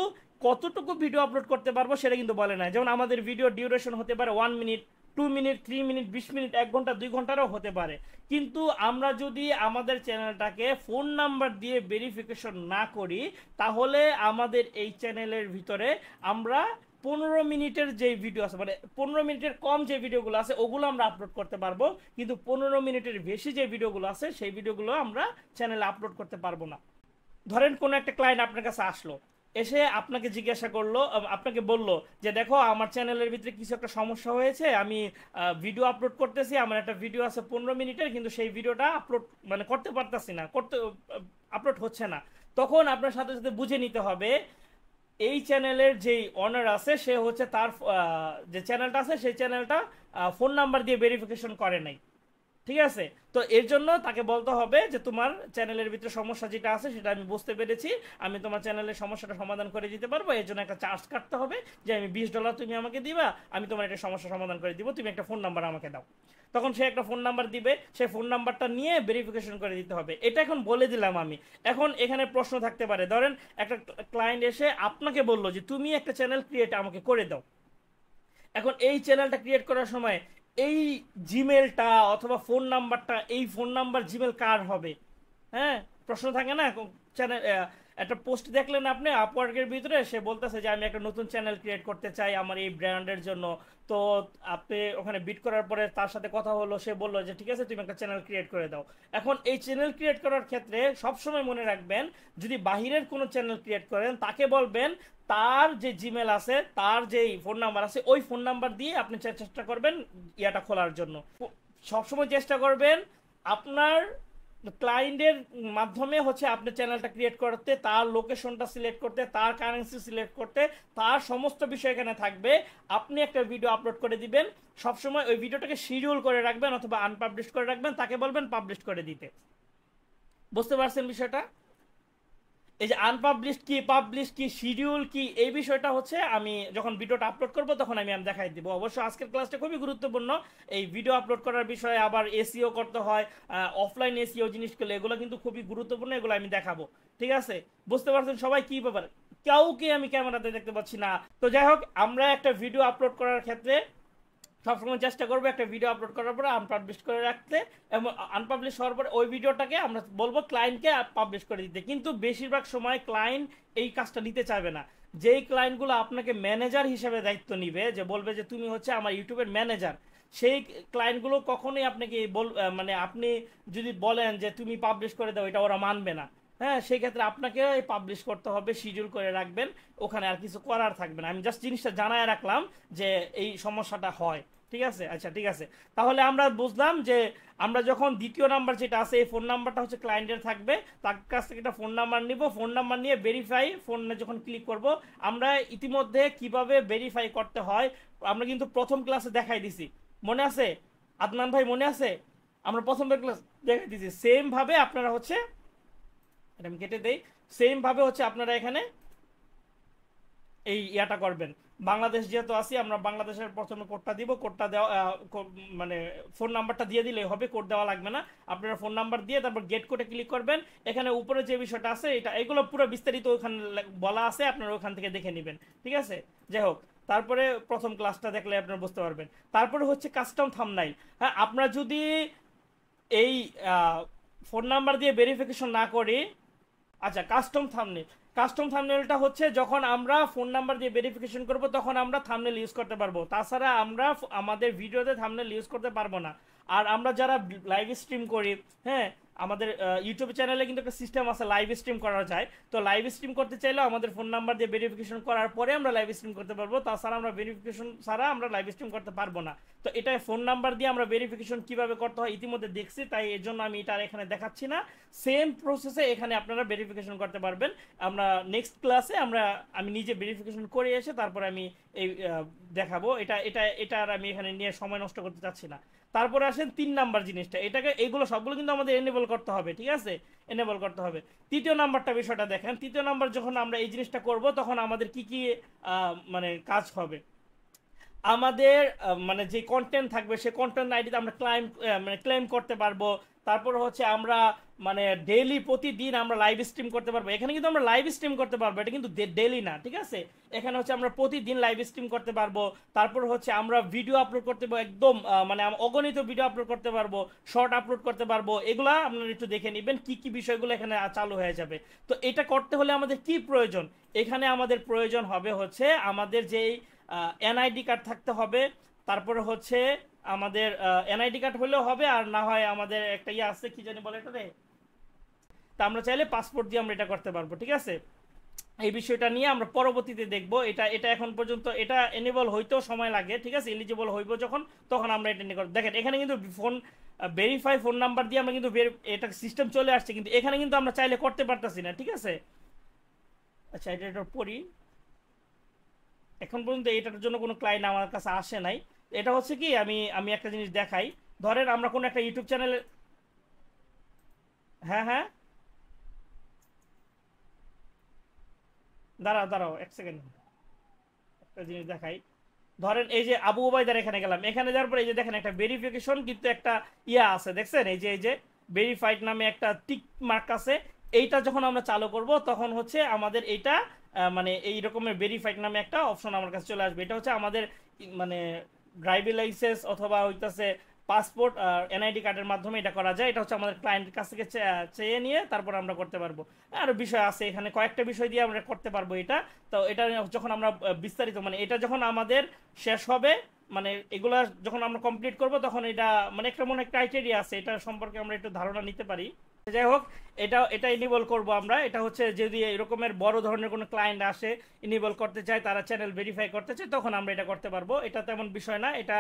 কতটুকু ভিডিও আপলোড করতে পারবো সেটা কিন্তু বলে না। যেমন আমাদের ভিডিও ডিউরেশন হতে পারে 1 মিনিট, 2 মিনিট, 3 মিনিট, 20 মিনিট, 1 ঘন্টা, 2 ঘন্টারও হতে পারে। কিন্তু আমরা যদি আমাদের চ্যানেলটাকে ফোন নাম্বার দিয়ে ভেরিফিকেশন না করি তাহলে আমাদের এই চ্যানেলের ভিতরে আমরা 15 মিনিটের যে ভিডিও আছে, মানে 15 মিনিটের কম যে ভিডিওগুলো আছে ওগুলো আমরা আপলোড করতে পারবো, কিন্তু 15 মিনিটের বেশি যে ভিডিওগুলো আছে সেই ভিডিওগুলো আমরা চ্যানেলে আপলোড করতে পারবো না। ধরেন কোনো একটা ক্লায়েন্ট আপনার কাছে আসলো, এসে আপনাকে জিজ্ঞাসা করলো, আপনাকে বললো যে দেখো আমার চ্যানেলের ভিতরে কিছু একটা সমস্যা হয়েছে, আমি ভিডিও আপলোড করতেছি, আমার একটা ভিডিও আছে 15 মিনিটের, কিন্তু সেই ভিডিওটা আপলোড মানে করতে পারতেছি না, আপলোড হচ্ছে না। তখন আপনার সাথে সাথে বুঝে নিতে হবে এই চ্যানেলের যেই অনার আছে সে হচ্ছে তার যে চ্যানেলটা আছে সেই চ্যানেলটা ফোন নাম্বার দিয়ে ভেরিফিকেশন করে নাই, ঠিক আছে। তো এর জন্য তাকে বলতে হবে যে তোমার চ্যানেলের ভিতরে সমস্যা যেটা আছে সেটা আমি বুঝতে পেরেছি, আমি তোমার চ্যানেলের সমস্যাটা সমাধান করে দিতে পারবো, এর জন্য একটা চার্জ কাটতে হবে যে আমি $20 তুমি আমাকে দিবা, আমি তোমার একটা সমস্যা সমাধান করে দিব, তুমি একটা ফোন নাম্বার আমাকে দাও। তখন সে একটা ফোন নাম্বার দিবে, সেই ফোন নাম্বারটা নিয়ে ভেরিফিকেশন করে দিতে হবে। এটা এখন বলে দিলাম আমি। এখন এখানে প্রশ্ন থাকতে পারে, ধরেন একটা ক্লায়েন্ট এসে আপনাকে বললো যে তুমি একটা চ্যানেল ক্রিয়েট আমাকে করে দাও। এখন এই চ্যানেলটা ক্রিয়েট করার সময় এই জিমেলটা অথবা ফোন নাম্বারটা, এই ফোন নাম্বার জিমেল কার হবে? হ্যাঁ, প্রশ্ন থাকে না। চ্যানেল একটা পোস্ট দেখলেন আপনি আপওয়ার্কের ভিতরে, সে বলতেছে যে আমি একটা নতুন চ্যানেল ক্রিয়েট করতে চাই আমার এই ব্র্যান্ডের জন্য। তো আপনি ওখানে বিট করার পরে তার সাথে কথা হলো, সে বললো যে ঠিক আছে তুমি একটা চ্যানেল ক্রিয়েট করে দাও। এখন এই চ্যানেল ক্রিয়েট করার ক্ষেত্রে সবসময় মনে রাখবেন যদি বাহিরের কোনো চ্যানেল ক্রিয়েট করেন তাকে বলবেন তার যে জিমেল আছে, তার যেই ফোন নাম্বার আছে ওই ফোন নাম্বার দিয়ে আপনি চেষ্টা করবেন ইয়াটা খোলার জন্য। সবসময় চেষ্টা করবেন আপনার ক্লায়েন্টের মাধ্যমে হচ্ছে আপনি চ্যানেলটা ক্রিয়েট করতে, তার লোকেশনটা সিলেক্ট করতে, তার কারেন্সি সিলেক্ট করতে, তার সমস্ত বিষয় এখানে থাকবে। আপনি একটা ভিডিও আপলোড করে দিবেন, সবসময় ওই ভিডিওটাকে শিডিউল করে রাখবেন অথবা আনপাবলিশ করে রাখবেন, তাকে বলবেন পাবলিশ করে দিতে। বুঝতে পারছেন বিষয়টা? এই যে আনপাবলিশড কি, পাবলিশ কি, শিডিউল কি, এই বিষয়টা হচ্ছে আমি যখন ভিডিওটা আপলোড করব তখন আমি দেখাই দিব। অবশ্য আজকের ক্লাসটা খুবই গুরুত্বপূর্ণ, এই ভিডিও আপলোড করার বিষয়ে আবার এসইও করতে হয়, অফলাইন এসইও জিনিসগুলো, এগুলো কিন্তু খুবই গুরুত্বপূর্ণ, এগুলো আমি দেখাবো, ঠিক আছে। বুঝতে পারছেন সবাই কি ব্যাপার? কাউকে আমি ক্যামেরাতে দেখতে পাচ্ছি না। তো যাই হোক, আমরা একটা ভিডিও আপলোড করার ক্ষেত্রে সবসময় চেষ্টা করবো একটা ভিডিও আপলোড করার পরে আনপাবলিশ করে রাখতে, এবং আনপাবলিশ হওয়ার পরে ওই ভিডিওটাকে আমরা বলবো ক্লায়েন্টকে পাবলিশ করে দিতে। কিন্তু বেশিরভাগ সময় ক্লায়েন্ট এই কাজটা নিতে চাইবে না। যেই ক্লায়েন্টগুলো আপনাকে ম্যানেজার হিসেবে দায়িত্ব নিবে, যে বলবে যে তুমি হচ্ছে আমার ইউটিউবের ম্যানেজার, সেই ক্লায়েন্টগুলো কখনোই আপনাকে মানে আপনি যদি বলেন যে তুমি পাবলিশ করে দাও, এটা ওরা মানবে না। হ্যাঁ, সেই ক্ষেত্রে আপনাকে পাবলিশ করতে হবে, শিডিউল করে রাখবেন, ওখানে আর কিছু করার থাকবে না। আমি জাস্ট জিনিসটা জানায় রাখলাম যে এই সমস্যাটা হয়। ঠিক আছে, আচ্ছা ঠিক আছে। তাহলে আমরা বুঝলাম যে আমরা যখন দ্বিতীয় নাম্বার যেটা আছে এই ফোন নাম্বারটা হচ্ছে ক্লায়েন্টের থাকবে, তার কাছ থেকে একটা ফোন নাম্বার নিব, ফোন নাম্বার নিয়ে ভেরিফাই ফোনে যখন ক্লিক করব, আমরা ইতিমধ্যে কিভাবে ভেরিফাই করতে হয় আমরা কিন্তু প্রথম ক্লাসে দেখাই দিছি, মনে আছে আদনান ভাই, মনে আছে? আমরা প্রথম ক্লাস দেখাই দিছি। সেম ভাবে আপনারা হচ্ছে, এটা আমি কেটে দেই, সেম ভাবে হচ্ছে আপনারা এখানে এই ইয়াটা করবেন। বাংলাদেশ যেহেতু আছি, আমরা বাংলাদেশের প্রথমে কোডটা দিব, কোডটা দেওয়া মানে ফোন নাম্বারটা দিয়ে দিলেই হবে, কোড দেওয়া লাগবে না। আপনারা ফোন নাম্বার দিয়ে তারপর গেট কোডে ক্লিক করবেন। এখানে উপরে যে বিষয়টা আছে এটা, এগুলো পুরো বিস্তারিত ওখানে বলা আছে, আপনারা ওখান থেকে দেখে নেবেন, ঠিক আছে? যাই হোক, তারপরে প্রথম ক্লাসটা দেখলে আপনারা বুঝতে পারবেন। তারপরে হচ্ছে কাস্টম থাম্বনেইল। হ্যাঁ, আপনারা যদি এই ফোন নাম্বার দিয়ে ভেরিফিকেশন না করি, আচ্ছা কাস্টম থাম্বনেল, কাস্টম থাম্বনেলটা হচ্ছে যখন আমরা ফোন নাম্বার দিয়ে ভেরিফিকেশন করব তখন আমরা থাম্বনেল ইউজ করতে পারবো, তাছাড়া আমরা আমাদের ভিডিওতে থাম্বনেল ইউজ করতে পারবো না। আর আমরা যারা লাইভ স্ট্রিম করি, হ্যাঁ, আমাদের ইউটিউব চ্যানেলে কিন্তু একটা সিস্টেম আছে লাইভ স্ট্রিম করা যায়। তো লাইভ স্ট্রিম করতে চাইলেও আমাদের ফোন নাম্বার দিয়ে ভেরিফিকেশন করার পরে আমরা লাইভ স্ট্রিম করতে পারবো, তাছাড়া আমরা ভেরিফিকেশন ছাড়া আমরা লাইভ স্ট্রিম করতে পারবো না। তো এটা ফোন নাম্বার দিয়ে আমরা ভেরিফিকেশন কিভাবে করতে হয় ইতিমধ্যে দেখছি, তাই এর জন্য আমি এটা এখানে দেখাচ্ছি না। সেম প্রসেসে এখানে আপনারা ভেরিফিকেশন করতে পারবেন। আমরা নেক্সট ক্লাসে আমি নিজে ভেরিফিকেশন করে এসে তারপরে আমি এই দেখাবো। এটা আর আমি এখানে নিয়ে সময় নষ্ট করতে চাচ্ছি না। তারপরে আসেন 3 নাম্বার জিনিসটা, এটাকে এগুলো সবগুলো কিন্তু আমাদের এনেবল করতে হবে, ঠিক আছে? এনেবল করতে হবে। তৃতীয় নাম্বারটা বিষয়টা দেখেন, তৃতীয় নাম্বার যখন আমরা এই জিনিসটা করব তখন আমাদের কি কি মানে কাজ হবে। আমাদের মানে যে কন্টেন্ট থাকবে সেই কন্টেন্ট আইডিতে আমরা ক্লেম করতে পারবো। তারপর হচ্ছে আমরা মানে ডেইলি প্রতিদিন আমরা লাইভ স্ট্রিম করতে পারবো। এখানে কিন্তু আমরা লাইভ স্ট্রিম করতে পারবো, এটা কিন্তু ডেইলি না, ঠিক আছে? এখানে হচ্ছে আমরা প্রতিদিন লাইভ স্ট্রিম করতে পারবো। তারপর হচ্ছে আমরা ভিডিও আপলোড করতে পারবো, একদম মানে অগণিত ভিডিও আপলোড করতে পারবো, শর্ট আপলোড করতে পারবো। এগুলা আপনারা একটু দেখে নেবেন কি কি বিষয়গুলো এখানে চালু হয়ে যাবে। তো এটা করতে হলে আমাদের কি প্রয়োজন? এখানে আমাদের প্রয়োজন হবে হচ্ছে আমাদের যেই এনআইডি কার্ড থাকতে হবে। তারপরে হচ্ছে আমাদের এনআইডি কার্ড হলেও হবে, আর না হয় আমাদের একটা ইয়ে আছে, কি জানি বলে এটা রে, তা আমরা চাইলে পাসপোর্ট দিয়ে আমরা এটা করতে পারবো, ঠিক আছে? এই বিষয়টা নিয়ে আমরা পরবর্তীতে দেখবো। এটা এটা এখন পর্যন্ত এটা এনেবল হইতেও সময় লাগে, ঠিক আছে? এলিজিবল হইব যখন, তখন আমরা এটা নিয়ে দেখেন এখানে কিন্তু ফোন ভেরিফাই ফোন নাম্বার দিয়ে আমরা কিন্তু এটা সিস্টেম চলে আসছে, কিন্তু এখানে কিন্তু আমরা চাইলে করতে পারতেছি না, ঠিক আছে? আচ্ছা, এটা পড়ি। এখন পর্যন্ত এটার জন্য কোনো ক্লায়েন্ট আমার কাছে আসে নাই। এটা হচ্ছে কি, আমি আমি একটা জিনিস দেখাই। ধরেন আমরা কোনো একটা ইউটিউব চ্যানেলে, হ্যাঁ হ্যাঁ, দাঁড়াও দাঁড়াও এক সেকেন্ড, একটা জিনিস দেখাই। ধরেন এই যে আবু ওবায়দার এখানে গেলাম, এখানে যাওয়ার পরে এই যে দেখেন একটা ভেরিফিকেশন কিন্তু একটা ইয়া আছে, দেখছেন? এই যে ভেরিফাইড নামে একটা টিক মার্ক আছে। এইটা যখন আমরা চালু করব তখন হচ্ছে আমাদের এইটা মানে এই রকমের ভেরিফাইড নামে একটা অপশন আমার কাছে চলে আসবে। এটা হচ্ছে আমাদের মানে ড্রাইভিং লাইসেন্স অথবা হইতাছে পাসপোর্ট আর এনআইডি কার্ডের মাধ্যমে এটা করা যায়। এটা হচ্ছে আমাদের ক্লায়েন্টের কাছ থেকে চেয়ে নিয়ে তারপর আমরা করতে পারবো। আরও বিষয় আছে এখানে, কয়েকটা বিষয় দিয়ে আমরা করতে পারবো এটা। তো এটা যখন আমরা বিস্তারিত মানে এটা যখন আমাদের শেষ হবে, মানে এগুলা যখন আমরা কমপ্লিট করব তখন এটা মানে একটা মনে ক্রাইটেরিয়া আছে, এটা সম্পর্কে আমরা একটু ধারণা নিতে পারি। যাই হোক, এটা ইনেবল করব আমরা। এটা হচ্ছে যদি এরকমের বড় ধরনের কোনো ক্লায়েন্ট আসে, ইনেবল করতে চায়, তারা চ্যানেল ভেরিফাই করতে চায়, তখন আমরা এটা করতে পারবো। এটা তেমন বিষয় না, এটা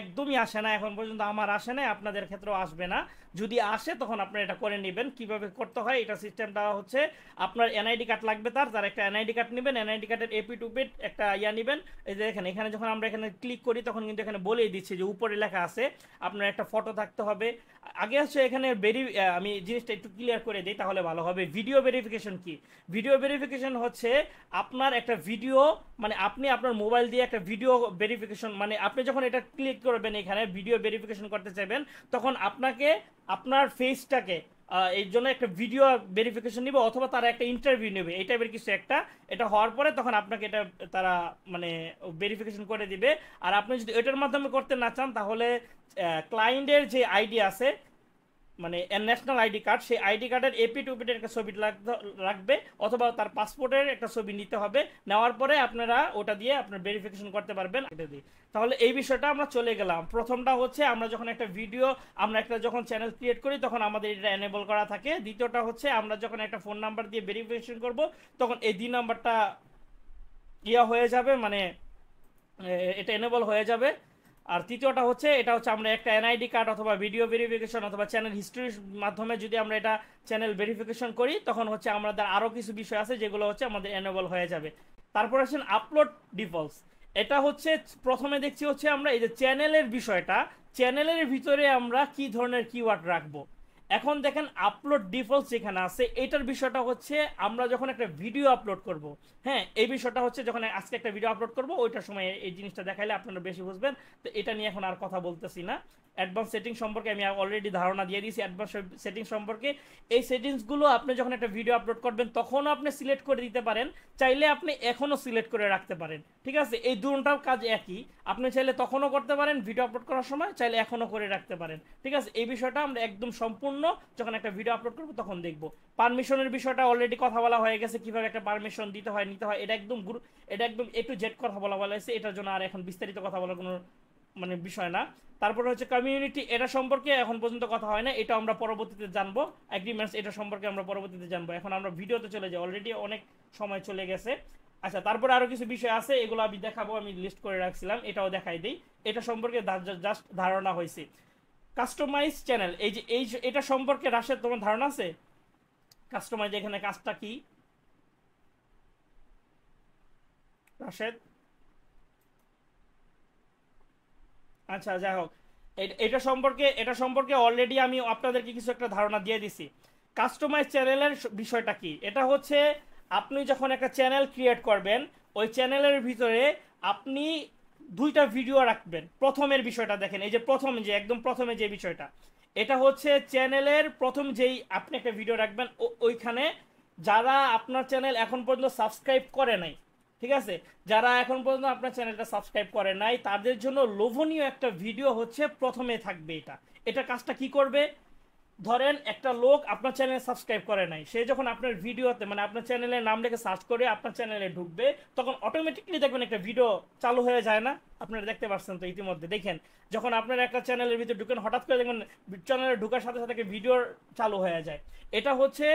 একদমই আসে না, এখন পর্যন্ত আমার আসে না, আপনাদের ক্ষেত্রেও আসবে না। যদি আসে তখন আপনারা এটা করে নেবেন। কিভাবে করতে হয় এটা সিস্টেমটা হচ্ছে, আপনার এনআইডি কার্ড লাগবে, তার একটা এনআইডি কার্ড নেবেন, এনআইডি কার্ডের এপি টু পিট একটা ইয়া নেবেন। এই যে দেখেন এখানে যখন আমরা এখানে ক্লিক করি তখন কিন্তু এখানে বলেই দিচ্ছি যে উপরে লেখা আছে আপনার একটা ফটো থাকতে হবে। আগে হচ্ছে এখানে আমি জিনিসটা একটু ক্লিয়ার করে দিই তাহলে ভালো হবে। ভিডিও ভেরিফিকেশন কি? ভিডিও ভেরিফিকেশন হচ্ছে আপনার একটা ভিডিও, মানে আপনি আপনার মোবাইল দিয়ে একটা ভিডিও ভেরিফিকেশন, মানে আপনি যখন এটা ক্লিক করবেন এখানে ভিডিও ভেরিফিকেশন করতে চাইবেন, তখন আপনাকে আপনার ফেসটাকে এই জন্য একটা ভিডিও ভেরিফিকেশন নিবে, অথবা তারা একটা ইন্টারভিউ নেবে, এই টাইপের কিছু একটা। এটা হওয়ার পরে তখন আপনাকে এটা তারা মানে ভেরিফিকেশন করে দিবে। আর আপনি যদি এটার মাধ্যমে করতে না চান তাহলে ক্লায়েন্টের যে আইডি আছে, মানে ন্যাশনাল আইডি কার্ড, সেই আইডি কার্ডের এপি টু পিটের একটা ছবি লাগবে, অথবা তার পাসপোর্টের একটা ছবি নিতে হবে। নেওয়ার পরে আপনারা ওটা দিয়ে আপনার ভেরিফিকেশন করতে পারবেন এটা দিয়ে। তাহলে এই বিষয়টা আমরা চলে গেলাম। প্রথমটা হচ্ছে আমরা যখন একটা ভিডিও, আমরা একটা যখন চ্যানেল ক্রিয়েট করি তখন আমাদের এটা এনেবল করা থাকে। দ্বিতীয়টা হচ্ছে আমরা যখন একটা ফোন নাম্বার দিয়ে ভেরিফিকেশন করব তখন এই 2 নাম্বারটা ইয়া হয়ে যাবে, মানে এটা এনেবল হয়ে যাবে। আর তৃতীয়টা হচ্ছে এটা হচ্ছে আমরা একটা এনআইডি কার্ড অথবা ভিডিও ভেরিফিকেশন অথবা চ্যানেল হিস্ট্রির মাধ্যমে যদি আমরা এটা চ্যানেল ভেরিফিকেশন করি তখন হচ্ছে আমাদের আরও কিছু বিষয় আছে যেগুলো হচ্ছে আমাদের এনেবল হয়ে যাবে। তারপর আছেন আপলোড ডিফল্টস। এটা হচ্ছে প্রথমে দেখছি হচ্ছে আমরা এই যে চ্যানেলের বিষয়টা, চ্যানেলের ভিতরে আমরা কি ধরনের কিওয়ার্ড রাখবো। এখন দেখেন আপলোড ডিফল্টস যেখানে আছে এটার বিষয়টা হচ্ছে আমরা যখন একটা ভিডিও আপলোড করব, হ্যাঁ এই বিষয়টা হচ্ছে যখন আজকে একটা ভিডিও আপলোড করব ওইটার সময় এই জিনিসটা দেখাইলে আপনারা বেশি বুঝবেন। তো এটা নিয়ে এখন আর কথা বলতেছি না। অ্যাডভান্স সেটিং সম্পর্কে আমি অলরেডি ধারণা দিয়ে দিয়েছি অ্যাডভান্স সেটিং সম্পর্কে। এই সেটিংসগুলো আপনি যখন একটা ভিডিও আপলোড করবেন তখনও আপনি সিলেক্ট করে দিতে পারেন, চাইলে আপনি এখনও সিলেক্ট করে রাখতে পারেন। ঠিক আছে, এই দুটার কাজ একই। আপনি চাইলে তখনও করতে পারেন ভিডিও আপলোড করার সময়, চাইলে এখনও করে রাখতে পারেন। ঠিক আছে, এই বিষয়টা আমরা একদম সম্পূর্ণ যখন একটা ভিডিও আপলোড করবো তখন দেখবো। পারমিশনের বিষয়টা অলরেডি কথা বলা হয়ে গেছে, কিভাবে একটা পারমিশন দিতে হয় নিতে হয়, এটা একদম এ টু জেড কথা বলা হয়েছে। এটার জন্য আর এখন বিস্তারিত কথা বলার কোনো মানে বিষয় না। তারপরে হচ্ছে কমিউনিটি, এটা সম্পর্কে এখন পর্যন্ত কথা হয় না, এটা আমরা পরবর্তীতে জানবো। এগ্রিমেন্টস, এটা সম্পর্কে আমরা পরবর্তীতে জানবো। এখন আমরা ভিডিওতে চলে যাই, অলরেডি অনেক সময় চলে গেছে। আচ্ছা, তারপরে আরো কিছু বিষয় আছে, এগুলো আমি দেখাবো, আমি লিস্ট করে রাখছিলাম, এটাও দেখাই দিই। এটা সম্পর্কে জাস্ট ধারণা হয়েছে। কাস্টমাইজ চ্যানেল, এটা সম্পর্কে রাশেদ তোমার ধারণা আছে? কাস্টমাইজ এখানে কাজটা কি রাশেদ? আচ্ছা যাই হোক, এটা সম্পর্কে অলরেডি আমি আপনাদেরকে কিছু একটা ধারণা দিয়ে দিছি। কাস্টমাইজ চ্যানেলের বিষয়টা কি, এটা হচ্ছে আপনি যখন একটা চ্যানেল ক্রিয়েট করবেন ওই চ্যানেলের ভিতরে আপনি দুইটা ভিডিও রাখবেন। প্রথমের বিষয়টা দেখেন, এই যে একদম প্রথমে যে বিষয়টা, এটা হচ্ছে চ্যানেলের প্রথম যেই আপনি একটা ভিডিও রাখবেন ওইখানে যারা আপনার চ্যানেল এখন পর্যন্ত সাবস্ক্রাইব করে নাই, ঠিক আছে, যারা এখন পর্যন্ত আপনার চ্যানেলটা সাবস্ক্রাইব করে নাই তাদের জন্য লোভনীয় একটা ভিডিও হচ্ছে প্রথমে থাকবে। এটা কাজটা কি করবে, ধরেন একটা লোক আপনার চ্যানেল সাবস্ক্রাইব করে নাই, সে যখন আপনার ভিডিওতে মানে আপনার চ্যানেলের নাম লিখে সার্চ করে আপনার চ্যানেলে ঢুকবে তখন অটোমেটিকলি দেখবেন একটা ভিডিও চালু হয়ে যায় না? আপনারা দেখতে পাচ্ছেন তো ইতিমধ্যে, দেখেন যখন আপনারা একটা চ্যানেলের ভিতরে ঢুকেন হঠাৎ করে দেখবেন চ্যানেলে ঢুকার সাথে সাথে ভিডিও চালু হয়ে যায়। এটা হচ্ছে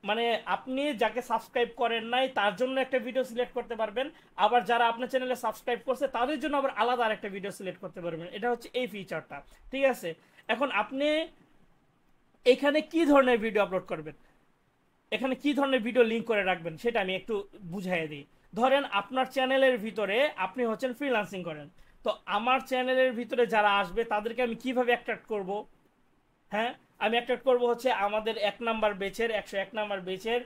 মানে আপনি যাকে সাবস্ক্রাইব করেন নাই তার জন্য একটা ভিডিও সিলেক্ট করতে পারবেন, আবার যারা আপনার চ্যানেলে সাবস্ক্রাইব করছে তাদের জন্য আবার আলাদা আরেকটা ভিডিও সিলেক্ট করতে পারবেন। এটা হচ্ছে এই ফিচারটা। ঠিক আছে, এখন আপনি এখানে কি ধরনের ভিডিও আপলোড করবেন, এখানে কি ধরনের ভিডিও লিঙ্ক করে রাখবেন সেটা আমি একটু বুঝাই দিই। ধরেন আপনার চ্যানেলের ভিতরে আপনি হচ্ছেন ফ্রিল্যান্সিং করেন, তো আমার চ্যানেলের ভিতরে যারা আসবে তাদেরকে আমি কিভাবে অ্যাট্রাক্ট করব? হ্যাঁ, আমি অ্যাট্রাক্ট করব হচ্ছে আমাদের 101 নাম্বার বেচের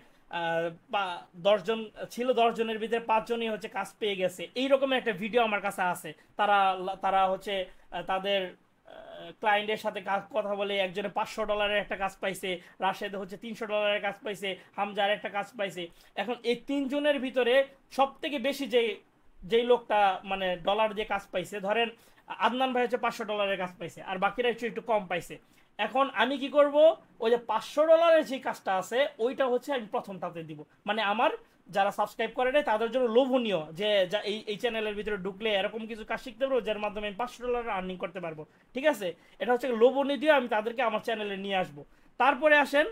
10 জন ছিল, 10 জনের ভিতরে 5 জনই হচ্ছে কাজ পেয়ে গেছে, এইরকম একটা ভিডিও আমার কাছে আছে। তারা তারা হচ্ছে তাদের ক্লায়েন্টের সাথে কথা বলে একজনে $500 একটা কাজ পাইছে, রাশেদ হচ্ছে $300 কাজ পাইছে, হামজার একটা কাজ পাইছে। এখন এই 3 জনের ভিতরে সব থেকে বেশি যেই লোকটা মানে ডলার দিয়ে কাজ পাইছে, ধরেন আদনান ভাই হচ্ছে $500 কাজ পাইছে আর বাকিরা একটু একটু কম পাইছে। এখন আমি কি করব, ওই যে $500 যে কাজটা আছে ওইটা হচ্ছে আমি প্রথমটাতে দিব, মানে আমার যারা সাবস্ক্রাইব করে নাই তাদের জন্য লোভনীয় যে এই চ্যানেলের ভিতরে ঢুকলে এরকম কিছু কাজ শিখতে পারবো যার মাধ্যমে আমি $500 আর্নিং করতে পারবো। ঠিক আছে, এটা হচ্ছে লোভনীয় দিয়ে আমি তাদেরকে আমার চ্যানেলে নিয়ে আসবো। তারপরে আসেন,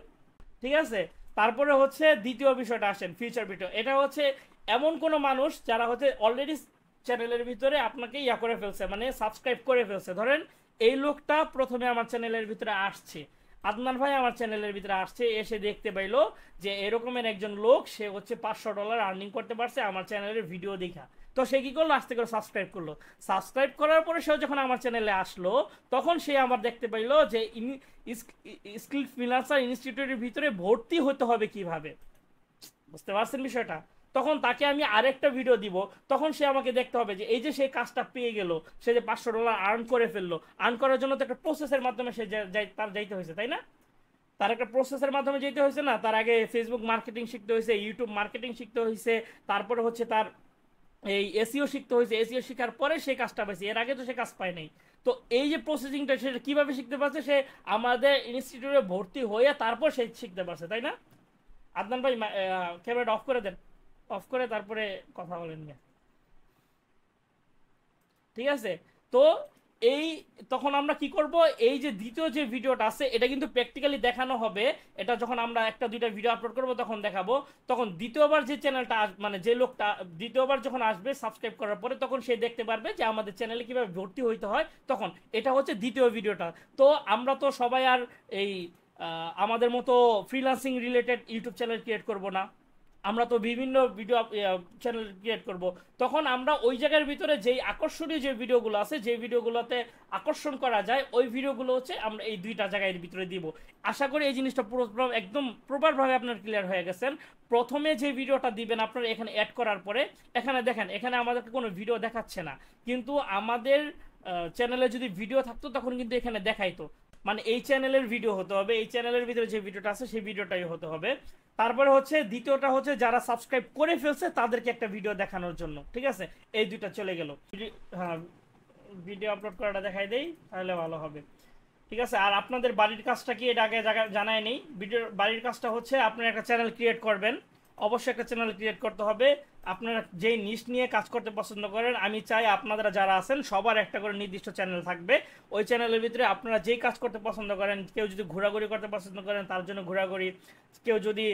ঠিক আছে, তারপরে হচ্ছে দ্বিতীয় বিষয়টা আসেন ফিউচার ভিডিও। এটা হচ্ছে এমন কোনো মানুষ যারা হচ্ছে অলরেডি চ্যানেলের ভিতরে আপনাকে ইয়া করে ফেলছে, মানে সাবস্ক্রাইব করে ফেলছে। ধরেন এই লোকটা প্রথমে আমার চ্যানেলের ভিতরে আসছে, আদনান ভাই আমার চ্যানেলের ভিতরে আসছে, এসে দেখতে পাইলো যে এরকমের একজন লোক সে হচ্ছে $500 আর্নিং করতে পারছে আমার চ্যানেলের ভিডিও দেখা। তো সে কি করলো, আস্তে করে সাবস্ক্রাইব করলো। সাবস্ক্রাইব করার পরে সে যখন আমার চ্যানেলে আসলো তখন সে আমার দেখতে পাইলো যে স্কিল ফ্রিল্যান্সার ইনস্টিটিউটের ভিতরে ভর্তি হতে হবে কিভাবে, বুঝতে পারছেন বিষয়টা? তখন তাকে আমি আরেকটা ভিডিও দিব, তখন সে আমাকে দেখতে হবে যে এই যে সে কাজটা পেয়ে গেল, সে যে $500 আর্ন করে ফেললো, আর্ন করার জন্য তো একটা প্রসেসের মাধ্যমে সে তার যাইতে হয়েছে, তাই না? তার একটা প্রসেসের মাধ্যমে যেতে হয়েছে না, তার আগে ফেসবুক মার্কেটিং শিখতে হয়েছে, ইউটিউব মার্কেটিং শিখতে হয়েছে, তারপরে হচ্ছে তার এই এসইও শিখতে হয়েছে, এসইও শেখার পরে সে কাজটা পাইছে, এর আগে তো সে কাজ পায় নাই। তো এই যে প্রসেসিংটা সে কিভাবে শিখতে পারছে, সে আমাদের ইনস্টিটিউটে ভর্তি হয়ে তারপর সে শিখতে পারছে, তাই না? আদনান ভাই ক্যামেরাটা অফ করে দেন, অফ করে তারপরে কথা বলেন। ঠিক আছে, তো এই তখন আমরা কি করব, এই যে দ্বিতীয় যে ভিডিওটা আছে এটা কিন্তু প্র্যাকটিক্যালি দেখানো হবে। এটা যখন আমরা একটা দুইটা ভিডিও আপলোড করব তখন দেখাবো। তখন দ্বিতীয়বার যে চ্যানেলটা মানে যে লোকটা দ্বিতীয়বার যখন আসবে সাবস্ক্রাইব করার পরে, তখন সে দেখতে পারবে যে আমাদের চ্যানেলে কিভাবে ভর্তি হইতে হয়। তখন এটা হচ্ছে দ্বিতীয় ভিডিওটা। তো আমরা তো সবাই আর এই আমাদের মতো freelancing related YouTube channel create করব না, আমরা তো বিভিন্ন ভিডিও চ্যানেল ক্রিয়েট করব। তখন আমরা ওই জায়গার ভিতরে যেই আকর্ষণীয় যে ভিডিওগুলো আছে, যে ভিডিওগুলোতে আকর্ষণ করা যায়, ওই ভিডিওগুলো হচ্ছে আমরা এই দুইটা জায়গার ভিতরে দিব। আশা করি এই জিনিসটা পুরো একদম প্রপারভাবে আপনার ক্লিয়ার হয়ে গেছেন। প্রথমে যে ভিডিওটা দিবেন আপনার এখানে অ্যাড করার পরে, এখানে দেখেন এখানে আমাদেরকে কোনো ভিডিও দেখাচ্ছে না, কিন্তু আমাদের চ্যানেলে যদি ভিডিও থাকতো তখন কিন্তু এখানে দেখাইতো। মানে এই চ্যানেলের ভিডিও হতে হবে, এই চ্যানেলের ভিতরে যে ভিডিওটা আছে সেই ভিডিওটাই হতে হবে। তারপরে হচ্ছে দ্বিতীয়টা হচ্ছে যারা সাবস্ক্রাইব করে ফেলছে তাদেরকে একটা ভিডিও দেখানোর জন্য, ঠিক আছে? এই দুইটা চলে গেল। হ্যাঁ, ভিডিও আপলোড করাটা দেখাই দেই তাহলে ভালো হবে, ঠিক আছে? আর আপনাদের বাড়ির কাজটা কি এটা আগে জানায় নেই। ভিডিওর বাড়ির কাজটা হচ্ছে আপনারা একটা চ্যানেল ক্রিয়েট করবেন, অবশ্যই একটা চ্যানেল ক্রিয়েট করতে হবে। আপনারা যেই নিশ নিয়ে কাজ করতে পছন্দ করেন, আমি চাই আপনারা যারা আছেন সবার একটা করে নির্দিষ্ট চ্যানেল থাকবে। ওই চ্যানেলের ভিতরে আপনারা যেই কাজ করতে পছন্দ করেন, কেউ যদি ঘোরাঘুরি করতে পছন্দ করেন তার জন্য ঘোরাঘুরি, কেউ যদি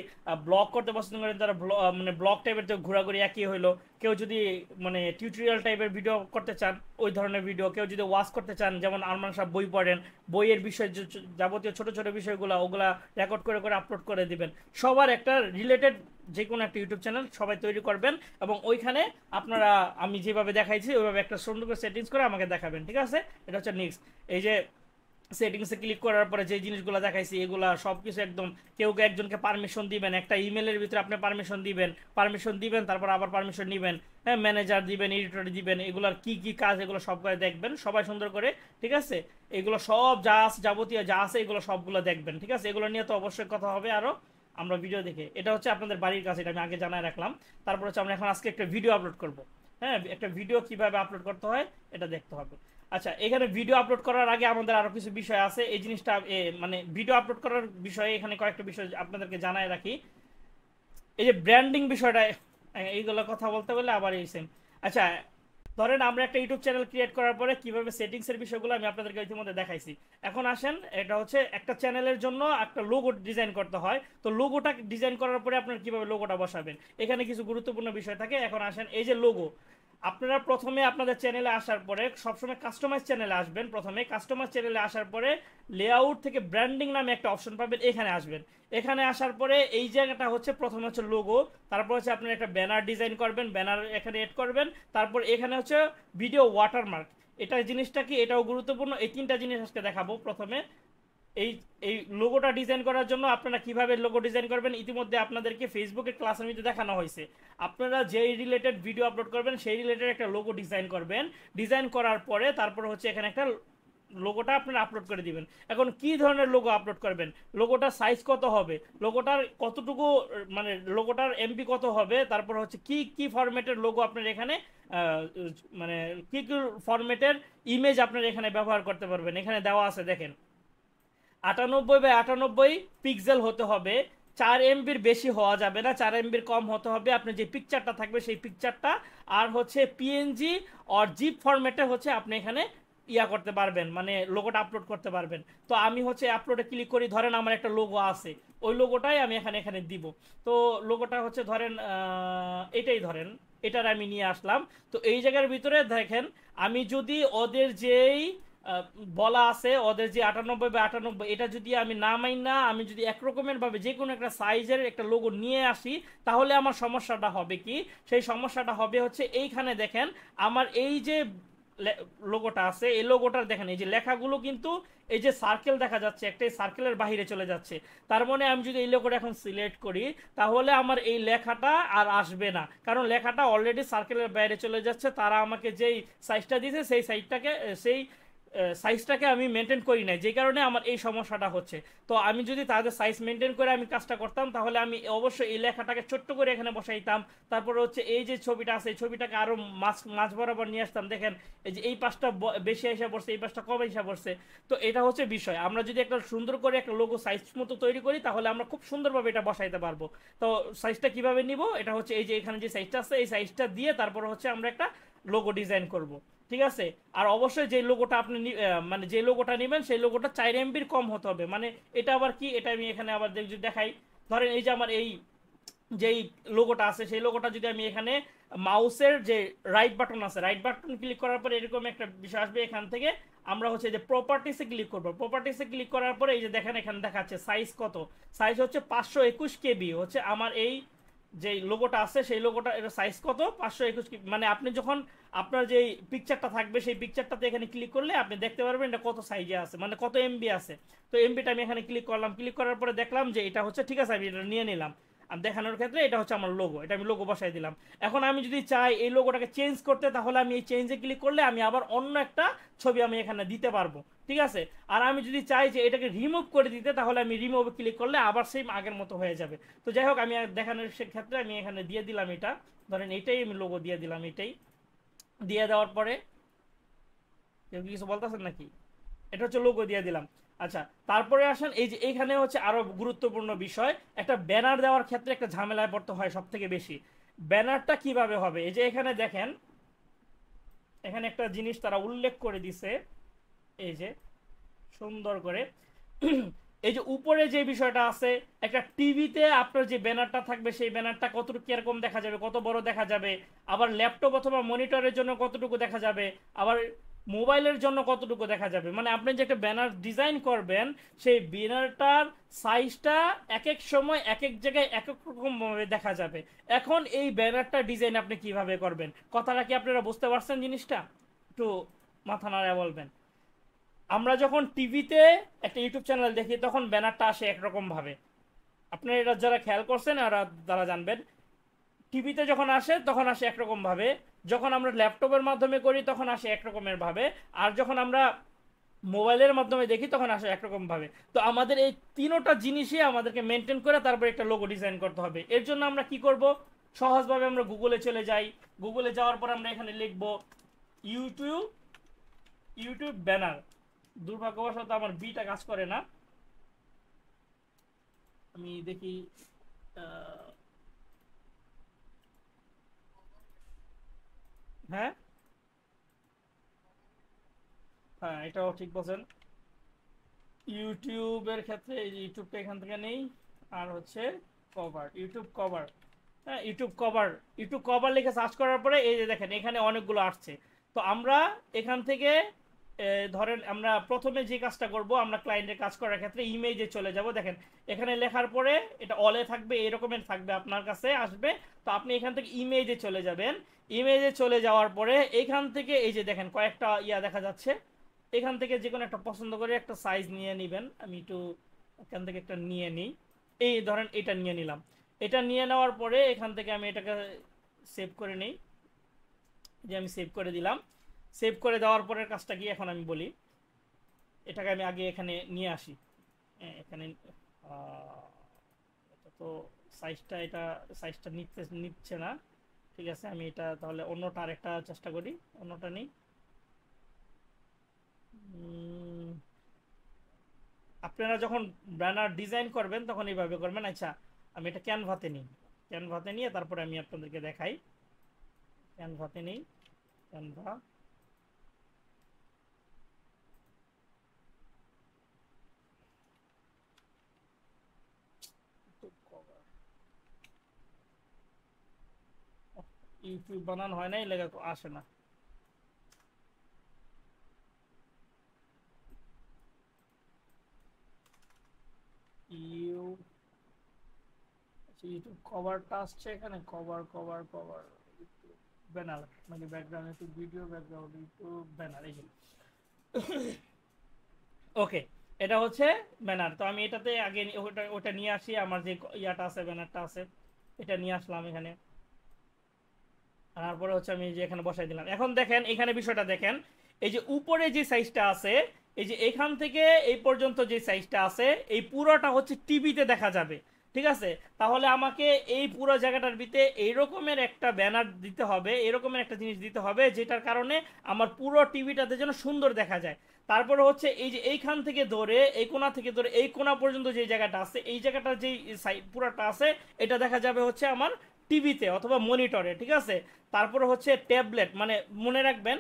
ব্লগ করতে পছন্দ করেন তারা মানে ব্লগ টাইপের তো ঘোরাঘুরি একই হইলো, কেউ যদি মানে টিউটোরিয়াল টাইপের ভিডিও করতে চান ওই ধরনের ভিডিও, কেউ যদি ওয়াচ করতে চান, যেমন আরমান সাহেব বই পড়েন, বইয়ের বিষয় যাবতীয় ছোট ছোট বিষয়গুলো ওগুলা রেকর্ড করে করে আপলোড করে দিবেন। সবার একটা রিলেটেড যে কোনো একটা ইউটিউব চ্যানেল সবাই তৈরি করবেন, এবং ওইখানে আপনারা আমি যেভাবে দেখাইছি ওইভাবে একটা সুন্দর করে সেটিংস করে আমাকে দেখাবেন, ঠিক আছে? এটা হচ্ছে নেক্সট। এই যে সেটিংসে ক্লিক করার পরে যে জিনিসগুলো দেখাইছি এগুলা সব কিছু একদম, কেউ একজনকে পারমিশন দিবেন, একটা ইমেলের ভিতরে আপনি পারমিশন দিবেন, তারপর আবার পারমিশন নেবেন, হ্যাঁ, ম্যানেজার দিবেন, এডিটর দিবেন, এগুলার কি কি কাজ এগুলো সব করে দেখবেন সবাই সুন্দর করে, ঠিক আছে? এগুলো সব যা আছে যাবতীয় যা আছে এগুলো সবগুলো দেখবেন, ঠিক আছে? এগুলো নিয়ে তো অবশ্যই কথা হবে আরও আমরা ভিডিও দেখে। এটা হচ্ছে আপনাদের বাড়ির কাছে, এটা আমি আগে জানায় রাখলাম। তারপর হচ্ছে আমরা এখন আজকে একটা ভিডিও আপলোড করব। হ্যাঁ, একটা ভিডিও কিভাবে আপলোড করতে হয় এটা দেখতে হবে। আচ্ছা, এখানে ভিডিও আপলোড করার আগে আমাদের আরো কিছু বিষয় আছে। এই জিনিসটা মানে ভিডিও আপলোড করার বিষয়ে এখানে কয়েকটা বিষয় আপনাদেরকে জানায় রাখি। এই যে ব্র্যান্ডিং বিষয়টা, এইগুলো কথা বলতে বলে আবার এই সেম। আচ্ছা, ধরেন আমরা একটা ইউটিউব চ্যানেল ক্রিয়েট করার পরে কিভাবে সেটিংসের বিষয়গুলো আমি আপনাদেরকে ইতিমধ্যে দেখাইছি। এখন আসেন, এটা হচ্ছে একটা চ্যানেলের জন্য একটা লোগো ডিজাইন করতে হয়। তো লোগোটা ডিজাইন করার পরে আপনারা কিভাবে লোগোটা বসাবেন, এখানে কিছু গুরুত্বপূর্ণ বিষয় থাকে। এখন আসেন, এই যে লোগো, আপনারা প্রথমে আপনাদের চ্যানেলে আসার পরে সবসময় কাস্টমাইজ চ্যানেলে আসবেন। প্রথমে কাস্টমাইজ চ্যানেলে আসার পরে লেআউট থেকে ব্র্যান্ডিং নামে একটা অপশন পাবেন, এখানে আসবেন। এখানে আসার পরে এই জায়গাটা হচ্ছে প্রথমে হচ্ছে লোগো, তারপর হচ্ছে আপনারা একটা ব্যানার ডিজাইন করবেন, ব্যানার এখানে এড করবেন, তারপর এখানে হচ্ছে ভিডিও ওয়াটারমার্ক। এটা জিনিসটা কি, এটাও গুরুত্বপূর্ণ। এই তিনটা জিনিস আজকে দেখাবো। প্রথমে এই এই লোগোটা ডিজাইন করার জন্য আপনারা কিভাবে লোগো ডিজাইন করবেন ইতিমধ্যে আপনাদেরকে ফেসবুকে ক্লাসের মধ্যে দেখানো হয়েছে। আপনারা যেই রিলেটেড ভিডিও আপলোড করবেন সেই রিলেটেড একটা লোগো ডিজাইন করবেন। ডিজাইন করার পরে তারপর হচ্ছে এখানে একটা লোগোটা আপনারা আপলোড করে দিবেন। এখন কি ধরনের লোগো আপলোড করবেন, লোগোটার সাইজ কত হবে, লোগোটার কতটুকু মানে লোগোটার এমবি কত হবে, তারপর হচ্ছে কি কি ফরম্যাটের লোগো আপনার এখানে মানে কি কি ফরম্যাটের ইমেজ আপনারা এখানে ব্যবহার করতে পারবেন, এখানে দেওয়া আছে দেখেন। 98x98 পিক্সেল হতে হবে, 4 এমবির বেশি হওয়া যাবে না, 4 এমবির কম হতে হবে। আপনি যে পিকচারটা থাকবে সেই পিকচারটা, আর হচ্ছে পিএনজি আর জিপ ফরম্যাটে হচ্ছে আপনি এখানে ইয়া করতে পারবেন, মানে লোগোটা আপলোড করতে পারবেন। তো আমি হচ্ছে আপলোডে ক্লিক করি, ধরেন আমার একটা লোগো আছে, ওই লোগোটাই আমি এখানে এখানে দিব। তো লোগোটা হচ্ছে ধরেন এটাই ধরেন, এটার আমি নিয়ে আসলাম। তো এই জায়গার ভিতরে দেখেন, আমি যদি ওদের যেই বলা আছে, ওদের যে 98x98, এটা যদি আমি না মাইন না, আমি যদি একরকমের ভাবে যে কোনো একটা সাইজের একটা লোগো নিয়ে আসি, তাহলে আমার সমস্যাটা হবে কি, সেই সমস্যাটা হবে হচ্ছে এইখানে দেখেন আমার এই যে লোগোটা আছে, এই লোগোটার দেখেন এই যে লেখাগুলো কিন্তু এই যে সার্কেল দেখা যাচ্ছে একটা, সার্কেলের বাইরে চলে যাচ্ছে। তার মানে আমি যদি এই লোগোটা এখন সিলেক্ট করি তাহলে আমার এই লেখাটা আর আসবে না, কারণ লেখাটা অলরেডি সার্কেলের বাইরে চলে যাচ্ছে। তারা আমাকে যেই সাইজটা দিয়েছে সেই সাইজটাকে আমি মেনটেন করি নাই, যে কারণে আমার এই সমস্যাটা হচ্ছে। তো আমি যদি তাদের সাইজ মেনটেন করে আমি কাজটা করতাম তাহলে আমি অবশ্যই এই লেখাটাকে ছোট্ট করে এখানে বসাইতাম। তারপর হচ্ছে এই যে ছবিটা আছে এই ছবিটাকে আরো মাঝ বরাবর নিয়ে আসতাম। দেখেন এই যে এই পাশটা বেশি এসে পড়ছে, এই পাশটা কম এসে পড়ছে। তো এটা হচ্ছে বিষয়, আমরা যদি একটা সুন্দর করে একটা লোগো সাইজ মতো তৈরি করি তাহলে আমরা খুব সুন্দরভাবে এটা বসাইতে পারবো। তো সাইজটা কিভাবে নিব, এটা হচ্ছে এই যে এখানে যে সাইজটা আছে এই সাইজটা দিয়ে তারপর হচ্ছে আমরা একটা লোগো ডিজাইন করব। ঠিক আছে। আর অবশ্যই যে লোগোটা আপনি মানে যে লোগোটা নেবেন সেই লোগোটা 4 এমবির কম হতে হবে। মানে এটা আবার কি, এটা আমি এখানে আবার যদি দেখাই, ধরেন এই যে আমার এই যেই লোগোটা আছে সেই লোগোটা যদি আমি এখানে মাউসের যে রাইট বাটন আছে, রাইট বাটন ক্লিক করার পরে এরকম একটা বিষয় আসবে, এখান থেকে আমরা হচ্ছে যে প্রপার্টিসে ক্লিক করবো। প্রপার্টিসে ক্লিক করার পরে এই যে দেখেন এখানে দেখাচ্ছে সাইজ কত, সাইজ হচ্ছে 521 কেবি হচ্ছে আমার এই যে লোগোটা আছে সেই লোগোটা, এটা সাইজ কত 521 কেবি। মানে আপনি যখন আপনার যে পিকচারটা থাকবে সেই পিকচারটাতে এখানে ক্লিক করলে আপনি দেখতে পারবেন এটা কত সাইজে আছে, মানে কত এমবি আছে। তো এমবিটা আমি এখানে ক্লিক করলাম, ক্লিক করার পরে দেখলাম যে এটা হচ্ছে ঠিক আছে, আমি এটা নিয়ে নিলাম। আর দেখানোর ক্ষেত্রে এটা হচ্ছে আমার লোগো, এটা আমি লোগো বসাই দিলাম। এখন আমি যদি চাই এই লোগোটাকে চেঞ্জ করতে, তাহলে আমি এই চেঞ্জে ক্লিক করলে আমি আবার অন্য একটা ছবি আমি এখানে দিতে পারবো, ঠিক আছে। আর আমি যদি চাই যে এটাকে রিমুভ করে দিতে, তাহলে আমি রিমুভে ক্লিক করলে আবার সেম আগের মতো হয়ে যাবে। তো যাই হোক, আমি দেখানোর ক্ষেত্রে আমি এখানে দিয়ে দিলাম এটা, ধরেন এইটাই আমি লোগো দিয়ে দিলাম। এটাই দিয়ে দেওয়ার পরে কেউ কি কিছু বলতেছেন নাকি? এটা হচ্ছে লোগো দিয়ে দিলাম। আচ্ছা, তারপরে আসেন এই যে এখানে হচ্ছে আরো গুরুত্বপূর্ণ বিষয়, একটা ব্যানার দেওয়ার ক্ষেত্রে একটা ঝামেলায় পড়তে হয় সব থেকে বেশি। ব্যানারটা কিভাবে হবে, এই যে এখানে দেখেন, এখানে একটা জিনিস তারা উল্লেখ করে দিছে, এই যে সুন্দর করে এই যে উপরে যে বিষয়টা আছে, একটা টিভিতে আপনার যে ব্যানারটা থাকবে সেই ব্যানারটা কতটুকু কিরকম দেখা যাবে, কত বড় দেখা যাবে, আবার ল্যাপটপ অথবা মনিটরের জন্য কতটুকু দেখা যাবে, আবার মোবাইলের জন্য কতটুকু দেখা যাবে। মানে আপনি যে একটা ব্যানার ডিজাইন করবেন সেই ব্যানারটার সাইজটা এক এক সময় এক এক জায়গায় এক এক রকম ভাবে দেখা যাবে। এখন এই ব্যানারটা ডিজাইন আপনি কিভাবে করবেন, কথাটা কি আপনারা বুঝতে পারছেন জিনিসটা? একটু মাথা নাড়া বলবেন। আমরা যখন টিভিতে একটা ইউটিউব চ্যানেল দেখি তখন ব্যানারটা আসে একরকম ভাবে, আপনারা এটা যারা খেয়াল করছেন আর তারা জানবেন। টিভিতে যখন আসে তখন আসে একরকম ভাবে, যখন আমরা ল্যাপটপের মাধ্যমে করি তখন আসে একরকমের ভাবে, আর যখন আমরা মোবাইলের মাধ্যমে দেখি তখন আসে একরকম ভাবে। তো আমাদের এই তিনোটা জিনিসই আমাদেরকে মেনটেন করে তারপর একটা লোগো ডিজাইন করতে হবে। এর জন্য আমরা কি করব, সহজভাবে আমরা গুগলে চলে যাই। গুগলে যাওয়ার পর আমরা এখানে লিখব ইউটিউব, ইউটিউব ব্যানার। দুর্ভাগ্যবশত আমার বিটা কাজ করে না, আমি দেখি। হ্যাঁ হ্যাঁ, এটাও ঠিক বলছেন। ইউটিউবের ক্ষেত্রে এই যে ইউটিউবটা এখান থেকে নেই, আর হচ্ছে কভার, ইউটিউব কভার। হ্যাঁ, ইউটিউব কভার, ইউটিউব কভার লিখে সার্চ করার পরে এই যে দেখেন এখানে অনেকগুলো আসছে। তো আমরা এখান থেকে ধরেন আমরা প্রথমে যে কাজটা করব, আমরা ক্লায়েন্টের কাজ করার ক্ষেত্রে ইমেজে চলে যাব। দেখেন এখানে লেখার পরে এটা অলে থাকবে, এরকমের থাকবে, আপনার কাছে আসবে। তো আপনি এখান থেকে ইমেজে চলে যাবেন। ইমেজে চলে যাওয়ার পরে এখান থেকে এই যে দেখেন কয়েকটা ইয়া দেখা যাচ্ছে, এখান থেকে যে কোনো একটা পছন্দ করে একটা সাইজ নিয়ে নেবেন। আমি একটু এখান থেকে একটা নিয়ে নিই, এই ধরেন এটা নিয়ে নিলাম। এটা নিয়ে নেওয়ার পরে এখান থেকে আমি এটাকে সেভ করে নিই, যে আমি সেভ করে দিলাম। সেভ করে দেওয়ার পরের কাজটা কি এখন আমি বলি, এটাকে আমি আগে এখানে নিয়ে আসি। এখানে এটা তো সাইজটা, এটা সাইজটা নিচ্ছে না। ঠিক আছে, আমি এটা তাহলে অন্যটা আরেকটা চেষ্টা করি, অন্যটা নিই। আপনারা যখন ব্যানার ডিজাইন করবেন তখন এইভাবে করবেন। আচ্ছা, আমি এটা ক্যানভাতে নিই, ক্যানভাতে নিয়ে তারপরে আমি আপনাদেরকে দেখাই। ক্যানভাতে নিই, ক্যানভা, ইউটিউব বানানো হয় না, এই লেখা আসে না। ইউ ইউটিউব কভারটা আসছে এখানে, কভার কভার কভার ব্যানার, মানে background YouTube video, background YouTube banner, এই ওকে। এটা হচ্ছে ব্যানার। তো আমি এটাতে আগে ওটা ওটা নিয়ে আসি, আমার যে ইয়াটা আছে ব্যানারটা আছে এটা নিয়ে আসলাম এখানে। তারপরে হচ্ছে আমি যে এখানে বসাই দিলাম। এখন দেখেন এখানে বিষয়টা দেখেন, এই যে উপরে যে সাইজটা আছে, এই যে এখান থেকে এই পর্যন্ত যে সাইজটা আছে, এই পুরোটা হচ্ছে টিভিতে দেখা যাবে। ঠিক আছে, তাহলে আমাকে এই পুরো জায়গাটার ভিতরে এইরকমের একটা ব্যানার দিতে হবে, এরকমের একটা জিনিস দিতে হবে যেটার কারণে আমার পুরো টিভিটাতে যেন সুন্দর দেখা যায়। তারপরে হচ্ছে এই যে এইখান থেকে ধরে এই কোণা থেকে ধরে এই কোণা পর্যন্ত যে জায়গাটা আছে, এই জায়গাটার যে পুরোটা আছে এটা দেখা যাবে হচ্ছে আমার টিভিতে অথবা মনিটরে। ঠিক আছে, তারপরে হচ্ছে ট্যাবলেট, মানে মনে রাখবেন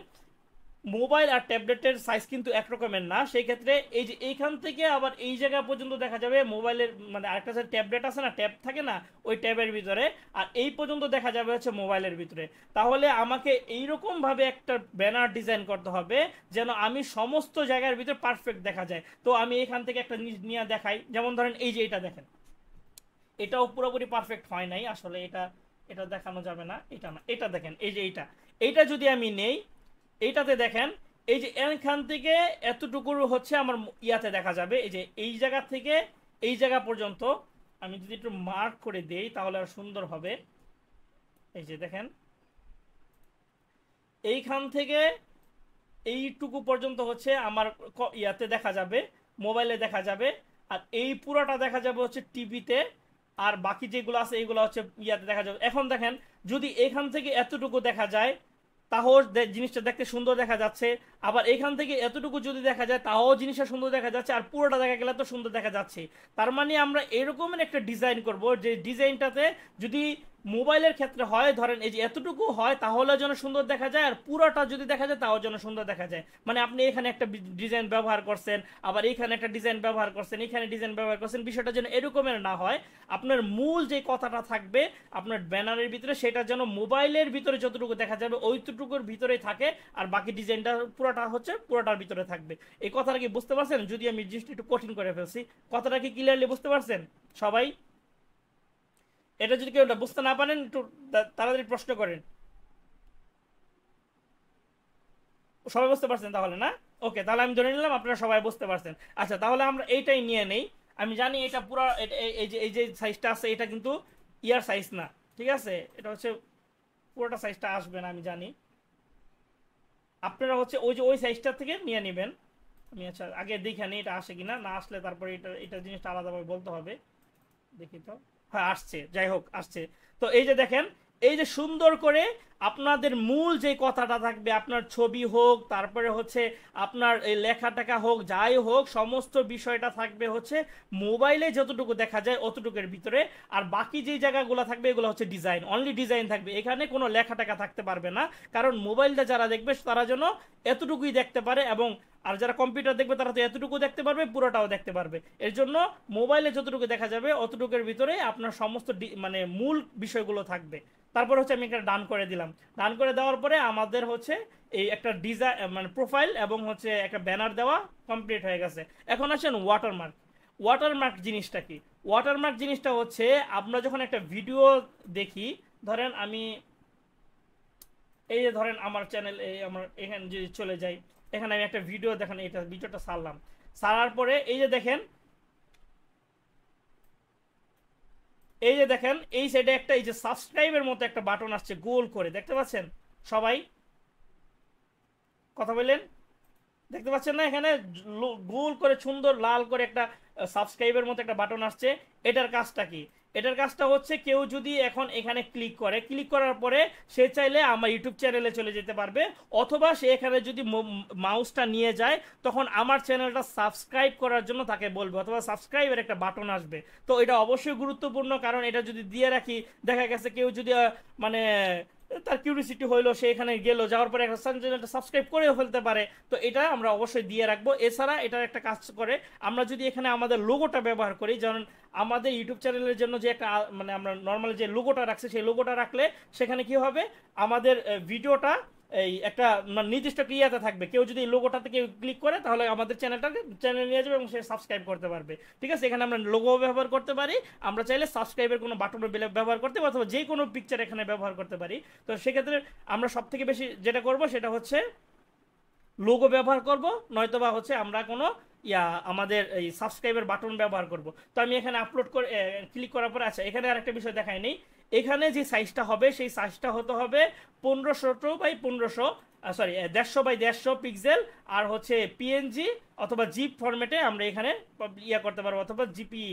মোবাইল আর ট্যাবলেটের সাইজ কিন্তু একরকমের না। সেই ক্ষেত্রে এই যে এইখান থেকে আবার এই জায়গা পর্যন্ত দেখা যাবে মোবাইলের, মানে আরেকটা যে ট্যাবলেট আছে না, ট্যাব থাকে না ওই ট্যাবের ভিতরে, আর এই পর্যন্ত দেখা যাবে হচ্ছে মোবাইলের ভিতরে। তাহলে আমাকে এইরকম ভাবে একটা ব্যানার ডিজাইন করতে হবে যেন আমি সমস্ত জায়গার ভিতরে পারফেক্ট দেখা যায়। তো আমি এখান থেকে একটা জিনিস নিয়ে দেখাই, যেমন ধরেন এই যে এটা দেখেন, এটাও পুরোপুরি পারফেক্ট হয় নাই আসলে, এটা এটা দেখানো যাবে না, এটা না, এটা দেখেন এই যে এইটা, এইটা যদি আমি নেই, এইটাতে দেখেন এই যে এখান থেকে এতটুকু হচ্ছে আমার ইয়াতে দেখা যাবে, এই যে এই জায়গা থেকে এই জায়গা পর্যন্ত আমি যদি একটু মার্ক করে দেই তাহলে আর সুন্দর হবে। এই যে দেখেন এইখান থেকে এইটুকু পর্যন্ত হচ্ছে আমার ইয়াতে দেখা যাবে, মোবাইলে দেখা যাবে, আর এই পুরোটা দেখা যাবে হচ্ছে টিভিতে, আর বাকি যেগুলো আছে এইগুলো হচ্ছে ইয়াতে দেখা যাবে। এখন দেখেন যদি এখান থেকে এতটুকু দেখা যায় তাও জিনিসটা দেখতে সুন্দর দেখা যাচ্ছে, আবার এখান থেকে এতটুকু যদি দেখা যায় তাও জিনিসটা সুন্দর দেখা যাচ্ছে, আর পুরোটা দেখা গেলে তো সুন্দর দেখা যাচ্ছে। তার মানে আমরা এরকমের একটা ডিজাইন করব যে ডিজাইনটাতে যদি মোবাইলের ক্ষেত্রে হয় ধরেন এই যে এতটুকু হয় তাহলে যেন সুন্দর দেখা যায়, আর পুরোটা যদি দেখা যায় তাও যেন সুন্দর দেখা যায়। মানে আপনি এখানে একটা ডিজাইন ব্যবহার করছেন, আবার এখানে একটা ডিজাইন ব্যবহার করছেন, এখানে ডিজাইন ব্যবহার করছেন, বিষয়টা যেন এরকমের না হয়। আপনার মূল যে কথাটা থাকবে আপনার ব্যানারের ভিতরে সেটা যেন মোবাইলের ভিতরে যতটুকু দেখা যাবে ওইটুকুর ভিতরেই থাকে, আর বাকি ডিজাইনটা পুরোটা হচ্ছে পুরোটার ভিতরে থাকবে। এই কথাটা কি বুঝতে পারছেন? যদি আমি জিনিসটা একটু কঠিন করে ফেলছি, কথাটা কি ক্লিয়ারলি বুঝতে পারছেন সবাই? এটা যদি কেউ বুঝতে না পারেন একটু তাড়াতাড়ি প্রশ্ন করেন। সবাই বুঝতে পারছেন তাহলে না? ওকে, তাহলে আমি ধরে নিলাম আপনারা সবাই বুঝতে পারছেন। আচ্ছা, তাহলে আমরা এইটাই নিয়ে নেই। আমি জানি এটা পুরো এই যে সাইজটা আছে এটা কিন্তু ইয়ার সাইজ না, ঠিক আছে, এটা হচ্ছে পুরোটা সাইজটা আসবে না আমি জানি। আপনারা হচ্ছে ওই যে ওই সাইজটা থেকে নিয়ে নেবেন। আমি আচ্ছা আগে দেখে নিই এটা আসে কিনা, না আসলে তারপরে এটা জিনিসটা আলাদাভাবে বলতে হবে। দেখি তো, হ্যাঁ আসছে, যাই হোক আসছে। তো এই যে দেখেন এই যে সুন্দর করে আপনাদের মূল যে কথাটা থাকবে, আপনার ছবি হোক তারপরে হচ্ছে আপনার এই লেখা টেখা হোক যাই হোক সমস্ত বিষয়টা থাকবে হচ্ছে মোবাইলে যতটুকু দেখা যায় অতটুকুর ভিতরে, আর বাকি যে জায়গাগুলো থাকবে এগুলো হচ্ছে ডিজাইন, অনলি ডিজাইন থাকবে, এখানে কোনো লেখা টেখা থাকতে পারবে না। কারণ মোবাইলটা যারা দেখবে তারা যেন এতটুকুই দেখতে পারে, এবং আর যারা কম্পিউটার দেখবে তারা তো এতটুকু দেখতে পারবে, পুরোটাও দেখতে পারবে। এর জন্য মোবাইলে যতটুকু দেখা যাবে অতটুকুর ভিতরে আপনার সমস্ত মানে মূল বিষয়গুলো থাকবে। তারপর হচ্ছে আমি একটা ডান করে দিলাম। ডান করে দেওয়ার পরে আমাদের হচ্ছে এই একটা ডিজাইন মানে প্রোফাইল এবং হচ্ছে একটা ব্যানার দেওয়া কমপ্লিট হয়ে গেছে। এখন আসেন ওয়াটারমার্ক। ওয়াটারমার্ক জিনিসটা কি? ওয়াটারমার্ক জিনিসটা হচ্ছে আমরা যখন একটা ভিডিও দেখি, ধরেন আমি এই যে ধরেন আমার চ্যানেল এই আমার এখানে যদি চলে যাই, এখানে আমি একটা ভিডিও দেখেন, এটা ভিডিওটা ছাড়লাম, ছাড়ার পরে এই যে দেখেন এই যে দেখেন এই সাইডে একটা এই যে সাবস্ক্রাইবের মতো একটা বাটন আসছে গোল করে, দেখতে পাচ্ছেন সবাই? কথা বললেন? দেখতে পাচ্ছেন না? এখানে গোল করে সুন্দর লাল করে একটা সাবস্ক্রাইবের মতো একটা বাটন আসছে। এটার কাজটা কি? এটার কাজটা হচ্ছে কেউ যদি এখন এখানে ক্লিক করে, ক্লিক করার পরে সে চাইলে আমার ইউটিউব চ্যানেলে চলে যেতে পারবে, অথবা সে এখানে যদি মাউসটা নিয়ে যায় তখন আমার চ্যানেলটা সাবস্ক্রাইব করার জন্য তাকে বলবে, অথবা সাবস্ক্রাইবের একটা বাটন আসবে। তো এটা অবশ্যই গুরুত্বপূর্ণ, কারণ এটা যদি দিয়ে রাখি দেখা গেছে কেউ যদি মানে তার কিউরিসিটি হইলো, সে এখানে গেল, যাওয়ার পরে একটা চ্যানেলটা সাবস্ক্রাইব করেও ফেলতে পারে। তো এটা আমরা অবশ্যই দিয়ে রাখবো। এছাড়া এটার একটা কাজ করে, আমরা যদি এখানে আমাদের লোগোটা ব্যবহার করি, যেমন আমাদের ইউটিউব চ্যানেলের জন্য যে একটা মানে আমরা নর্মালি যে লোগোটা রাখছি সেই লোগোটা রাখলে সেখানে কি হবে, আমাদের ভিডিওটা এই একটা নির্দিষ্ট ক্রিয়াতে থাকবে। কেউ যদি এই লোগোটাতে কেউ ক্লিক করে তাহলে আমাদের চ্যানেল নিয়ে যাবে এবং সে সাবস্ক্রাইব করতে পারবে। ঠিক আছে, এখানে আমরা লোগো ব্যবহার করতে পারি, আমরা চাইলে সাবস্ক্রাইবের কোনো বাটন ব্যবহার করতে পারি, অথবা যে কোনো পিকচার এখানে ব্যবহার করতে পারি। তো সেক্ষেত্রে আমরা সব থেকে বেশি যেটা করব সেটা হচ্ছে লোগো ব্যবহার করব, নয়তোবা হচ্ছে আমরা কোনো আমাদের এই সাবস্ক্রাইবের বাটন ব্যবহার করব। তো আমি এখানে আপলোড করে ক্লিক করার পরে, আচ্ছা এখানে আরেকটা বিষয় দেখাই নেই, এখানে যে সাইজটা হবে সেই সাইজটা হতে হবে 1500 বাই 1500, সরি 150 বাই 150 পিক্সেল, আর হচ্ছে পিএনজি অথবা জিপ ফরম্যাটে আমরা এখানে করতে পারবো, অথবা জিপি,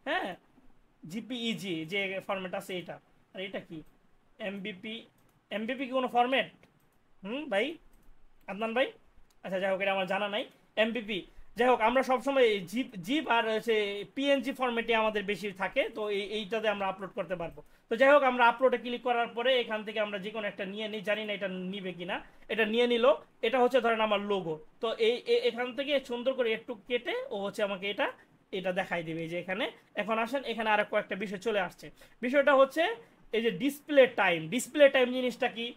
হ্যাঁ জিপিইজি যে ফরম্যাট আছে এটা। আর এটা কি এমবিপি? এমবিপি কি কোনো ফরম্যাট? ভাই আদনান ভাই, আচ্ছা যাই হোক এটা আমার জানা নাই। এমবিপি, যাই হোক, আমরা সবসময় জিপ জিপ আর হচ্ছে পিএনজি ফরম্যাটে আমাদের বেশি থাকে, তো এইটাতে আমরা আপলোড করতে পারবো। তো যাই হোক, আমরা আপলোডে ক্লিক করার পরে এখান থেকে আমরা যে কোনো একটা নিয়ে নিই, জানি না এটা নিবে কিনা। এটা নিয়ে নিল, এটা হচ্ছে ধরেন আমার লোগো। তো এখান থেকে সুন্দর করে একটু কেটে ও হচ্ছে আমাকে এটা এটা দেখাই দিবে যে এখানে। এখন আসেন, এখানে আর কয়েকটা বিষয় চলে আসছে। বিষয়টা হচ্ছে এই যে ডিসপ্লে টাইম। ডিসপ্লে টাইম জিনিসটা কি?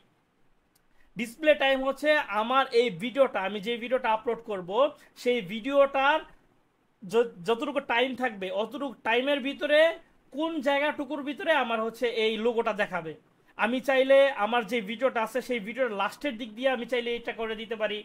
ডিসপ্লে টাইম হচ্ছে আমার এই ভিডিওটা, আমি যে ভিডিওটা আপলোড করব সেই ভিডিওটার যতটুকু টাইম থাকবে অতটুকু টাইমের ভিতরে কোন জায়গাটুকুর ভিতরে আমার হচ্ছে এই লোগোটা দেখাবে। আমি চাইলে আমার যে ভিডিওটা আছে সেই ভিডিওর লাস্টের দিক দিয়ে আমি চাইলে এটা করে দিতে পারি।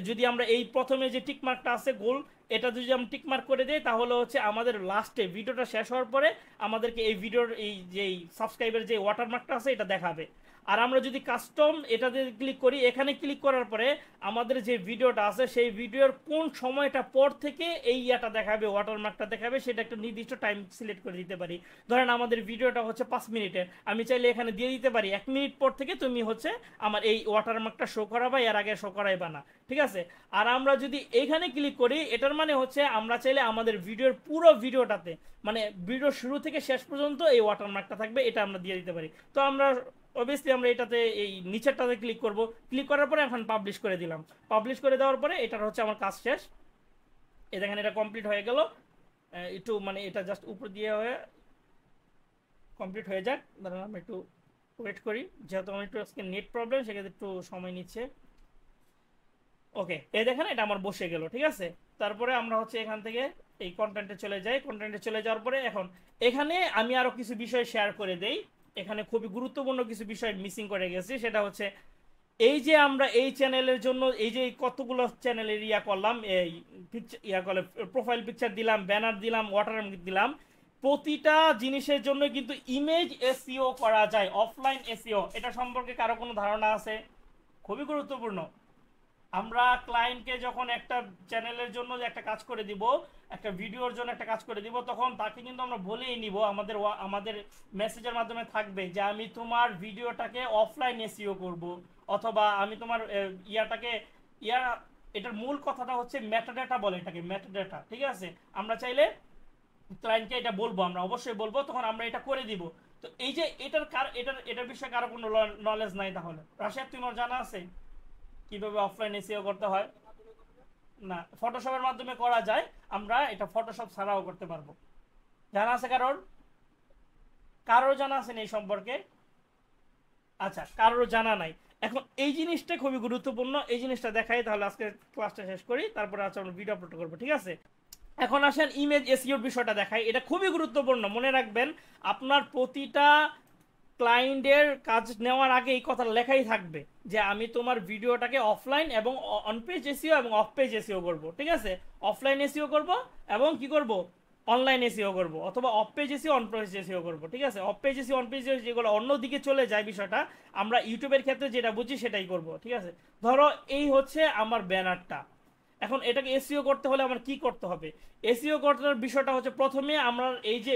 যদি আমরা এই প্রথমে যে টিকমার্কটা আছে গোল, এটা যদি আমরা টিকমার্ক করে দিই তাহলে হচ্ছে আমাদের লাস্টে ভিডিওটা শেষ হওয়ার পরে আমাদেরকে এই ভিডিওর এই যে সাবস্ক্রাইবের যে ওয়াটারমার্কটা আছে এটা দেখাবে। আর আমরা যদি কাস্টম এটাতে ক্লিক করি, এখানে ক্লিক করার পরে আমাদের যে ভিডিওটা আছে সেই ভিডিওর কোন সময়টা পর থেকে এই ইয়াটা দেখাবে, ওয়াটারমার্কটা দেখাবে, সেটা একটা নির্দিষ্ট টাইম সিলেক্ট করে দিতে পারি। ধরেন আমাদের ভিডিওটা হচ্ছে 5 মিনিটের, আমি চাইলে এখানে দিয়ে দিতে পারি 1 মিনিট পর থেকে তুমি হচ্ছে আমার এই ওয়াটারমার্কটা শো করাবা, এর আগে শো করাইবা না, ঠিক আছে। আর আমরা যদি এইখানে ক্লিক করি, এটার মানে হচ্ছে আমরা চাইলে আমাদের ভিডিওর পুরো ভিডিওটাতে, মানে ভিডিও শুরু থেকে শেষ পর্যন্ত এই ওয়াটারমার্কটা থাকবে, এটা আমরা দিয়ে দিতে পারি। তো আমরা অবভিয়াসলি আমরা এটাতে এই নিচেরটাতে ক্লিক করব। ক্লিক করার পরে এখন পাবলিশ করে দিলাম। পাবলিশ করে দেওয়ার পরে এটার হচ্ছে আমার কাজ শেষ। এই দেখেন এটা কমপ্লিট হয়ে গেল। একটু মানে এটা জাস্ট উপর দিয়ে হয়ে কমপ্লিট হয়ে যাক, দাঁড়ান আমি একটু ওয়েট করি, যেহেতু আমার একটু আজকে নেট প্রবলেম সেক্ষেত্রে একটু সময় নিচ্ছে। ওকে, এই দেখেন এটা আমার বসে গেল, ঠিক আছে। তারপরে আমরা হচ্ছে এখান থেকে এই কন্টেন্টে চলে যাই। কন্টেন্টে চলে যাওয়ার পরে এখন এখানে আমি আরো কিছু বিষয় শেয়ার করে দেই। এখানে খুবই গুরুত্বপূর্ণ কিছু বিষয় মিসিং করে গেছি, সেটা হচ্ছে এই যে আমরা এই চ্যানেলের জন্য এই যে কতগুলো চ্যানেলের ইয়া করলাম, এই ইয়া করলে প্রোফাইল পিকচার দিলাম, ব্যানার দিলাম, ওয়াটারমার্ক দিলাম, প্রতিটা জিনিসের জন্য কিন্তু ইমেজ এসইও করা যায়, অফলাইন এসইও। এটা সম্পর্কে কারো কোনো ধারণা আছে? খুবই গুরুত্বপূর্ণ। আমরা ক্লায়েন্টকে যখন একটা চ্যানেলের জন্য যে একটা কাজ করে দিব, একটা ভিডিওর জন্য একটা কাজ করে দিব, তখন তাকে কিন্তু আমরা বলেই নিব, আমাদের মেসেজের মাধ্যমে থাকবে যে আমি তোমার ভিডিওটাকে অফলাইন এসইও করব, অথবা আমি তোমার ইয়াটাকে ইয়া এটার মূল কথাটা হচ্ছে মেটাডাটা বলে, এটাকে মেটাডাটা, ঠিক আছে। আমরা চাইলে ক্লায়েন্টকে এটা বলবো, আমরা অবশ্যই বলবো, তখন আমরা এটা করে দিব। তো এই যে এটার বিষয়ে কারো কোনো নলেজ নাই, তাহলে রাশিয়া তোমার জানা আছে কিভাবে অফলাইন এসইও করতে হয়? না, ফটোশপের মাধ্যমে করা যায়, আমরা এটা ফটোশপ ছাড়াও করতে পারবো। জানা আছে কারোর? কারোর জানা আছে এই সম্পর্কে? আচ্ছা, কারোর জানা নাই। এখন এই জিনিসটা খুবই গুরুত্বপূর্ণ, এই জিনিসটা দেখাই, তাহলে আজকে ক্লাসটা শেষ করি, তারপরে আজকে আমরা ভিডিও আপলোড করবো, ঠিক আছে। এখন আসেন ইমেজ এসইওর বিষয়টা দেখাই। এটা খুবই গুরুত্বপূর্ণ, মনে রাখবেন আপনার প্রতিটা ক্লায়েন্টের কাজ নেওয়ার আগে এই কথা লেখাই থাকবে যে আমি তোমার ভিডিওটাকে অফলাইন এবং অন পেজ এসইও এবং অফ পেজ এসইও করবো, ঠিক আছে। অফলাইন এসইও করব এবং কি করব, অনলাইন এসইও করব, অথবা of page SEO on page SEO করব, ঠিক আছে। Of page SEO on page যেগুলো অন্যদিকে চলে যায় বিষয়টা, আমরা ইউটিউবের ক্ষেত্রে যেটা বুঝি সেটাই করব, ঠিক আছে। ধরো এই হচ্ছে আমার ব্যানারটা, এখন এটাকে এসইও করতে হলে আমার কি করতে হবে? এসইও করার বিষয়টা হচ্ছে প্রথমে আমরা এই যে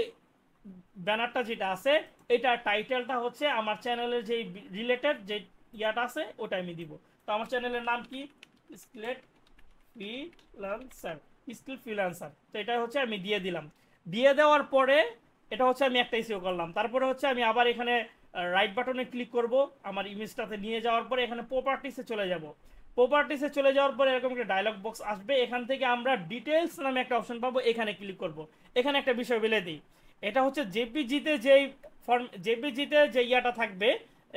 ব্যানারটা যেটা আছে, এটা টাইটেলটা হচ্ছে আমার চ্যানেলের যে রিলেটেড যে ইয়াটা আছে ওটা আমি দিব। তো আমার চ্যানেলের নাম কি? Skill freelancer. তো এটা হচ্ছে আমি দিয়ে দিলাম। দিয়ে দেওয়ার পরে এটা হচ্ছে আমি একটা এসইও করলাম। তারপরে হচ্ছে আমি আবার এখানে রাইট বাটনে ক্লিক করব, আমার ইমেজটাতে নিয়ে যাওয়ার পরে এখানে প্রপার্টিসে চলে যাব। প্রপার্টিসে চলে যাওয়ার পরে এরকম একটা ডায়লগ বক্স আসবে, এখান থেকে আমরা ডিটেলস নামে একটা অপশন পাবো, এখানে ক্লিক করব। এখানে একটা বিষয় বলে দিই, এটা হচ্ছে জেপিজিতে যেই জেপিজিতে যে ইয়াটা থাকবে,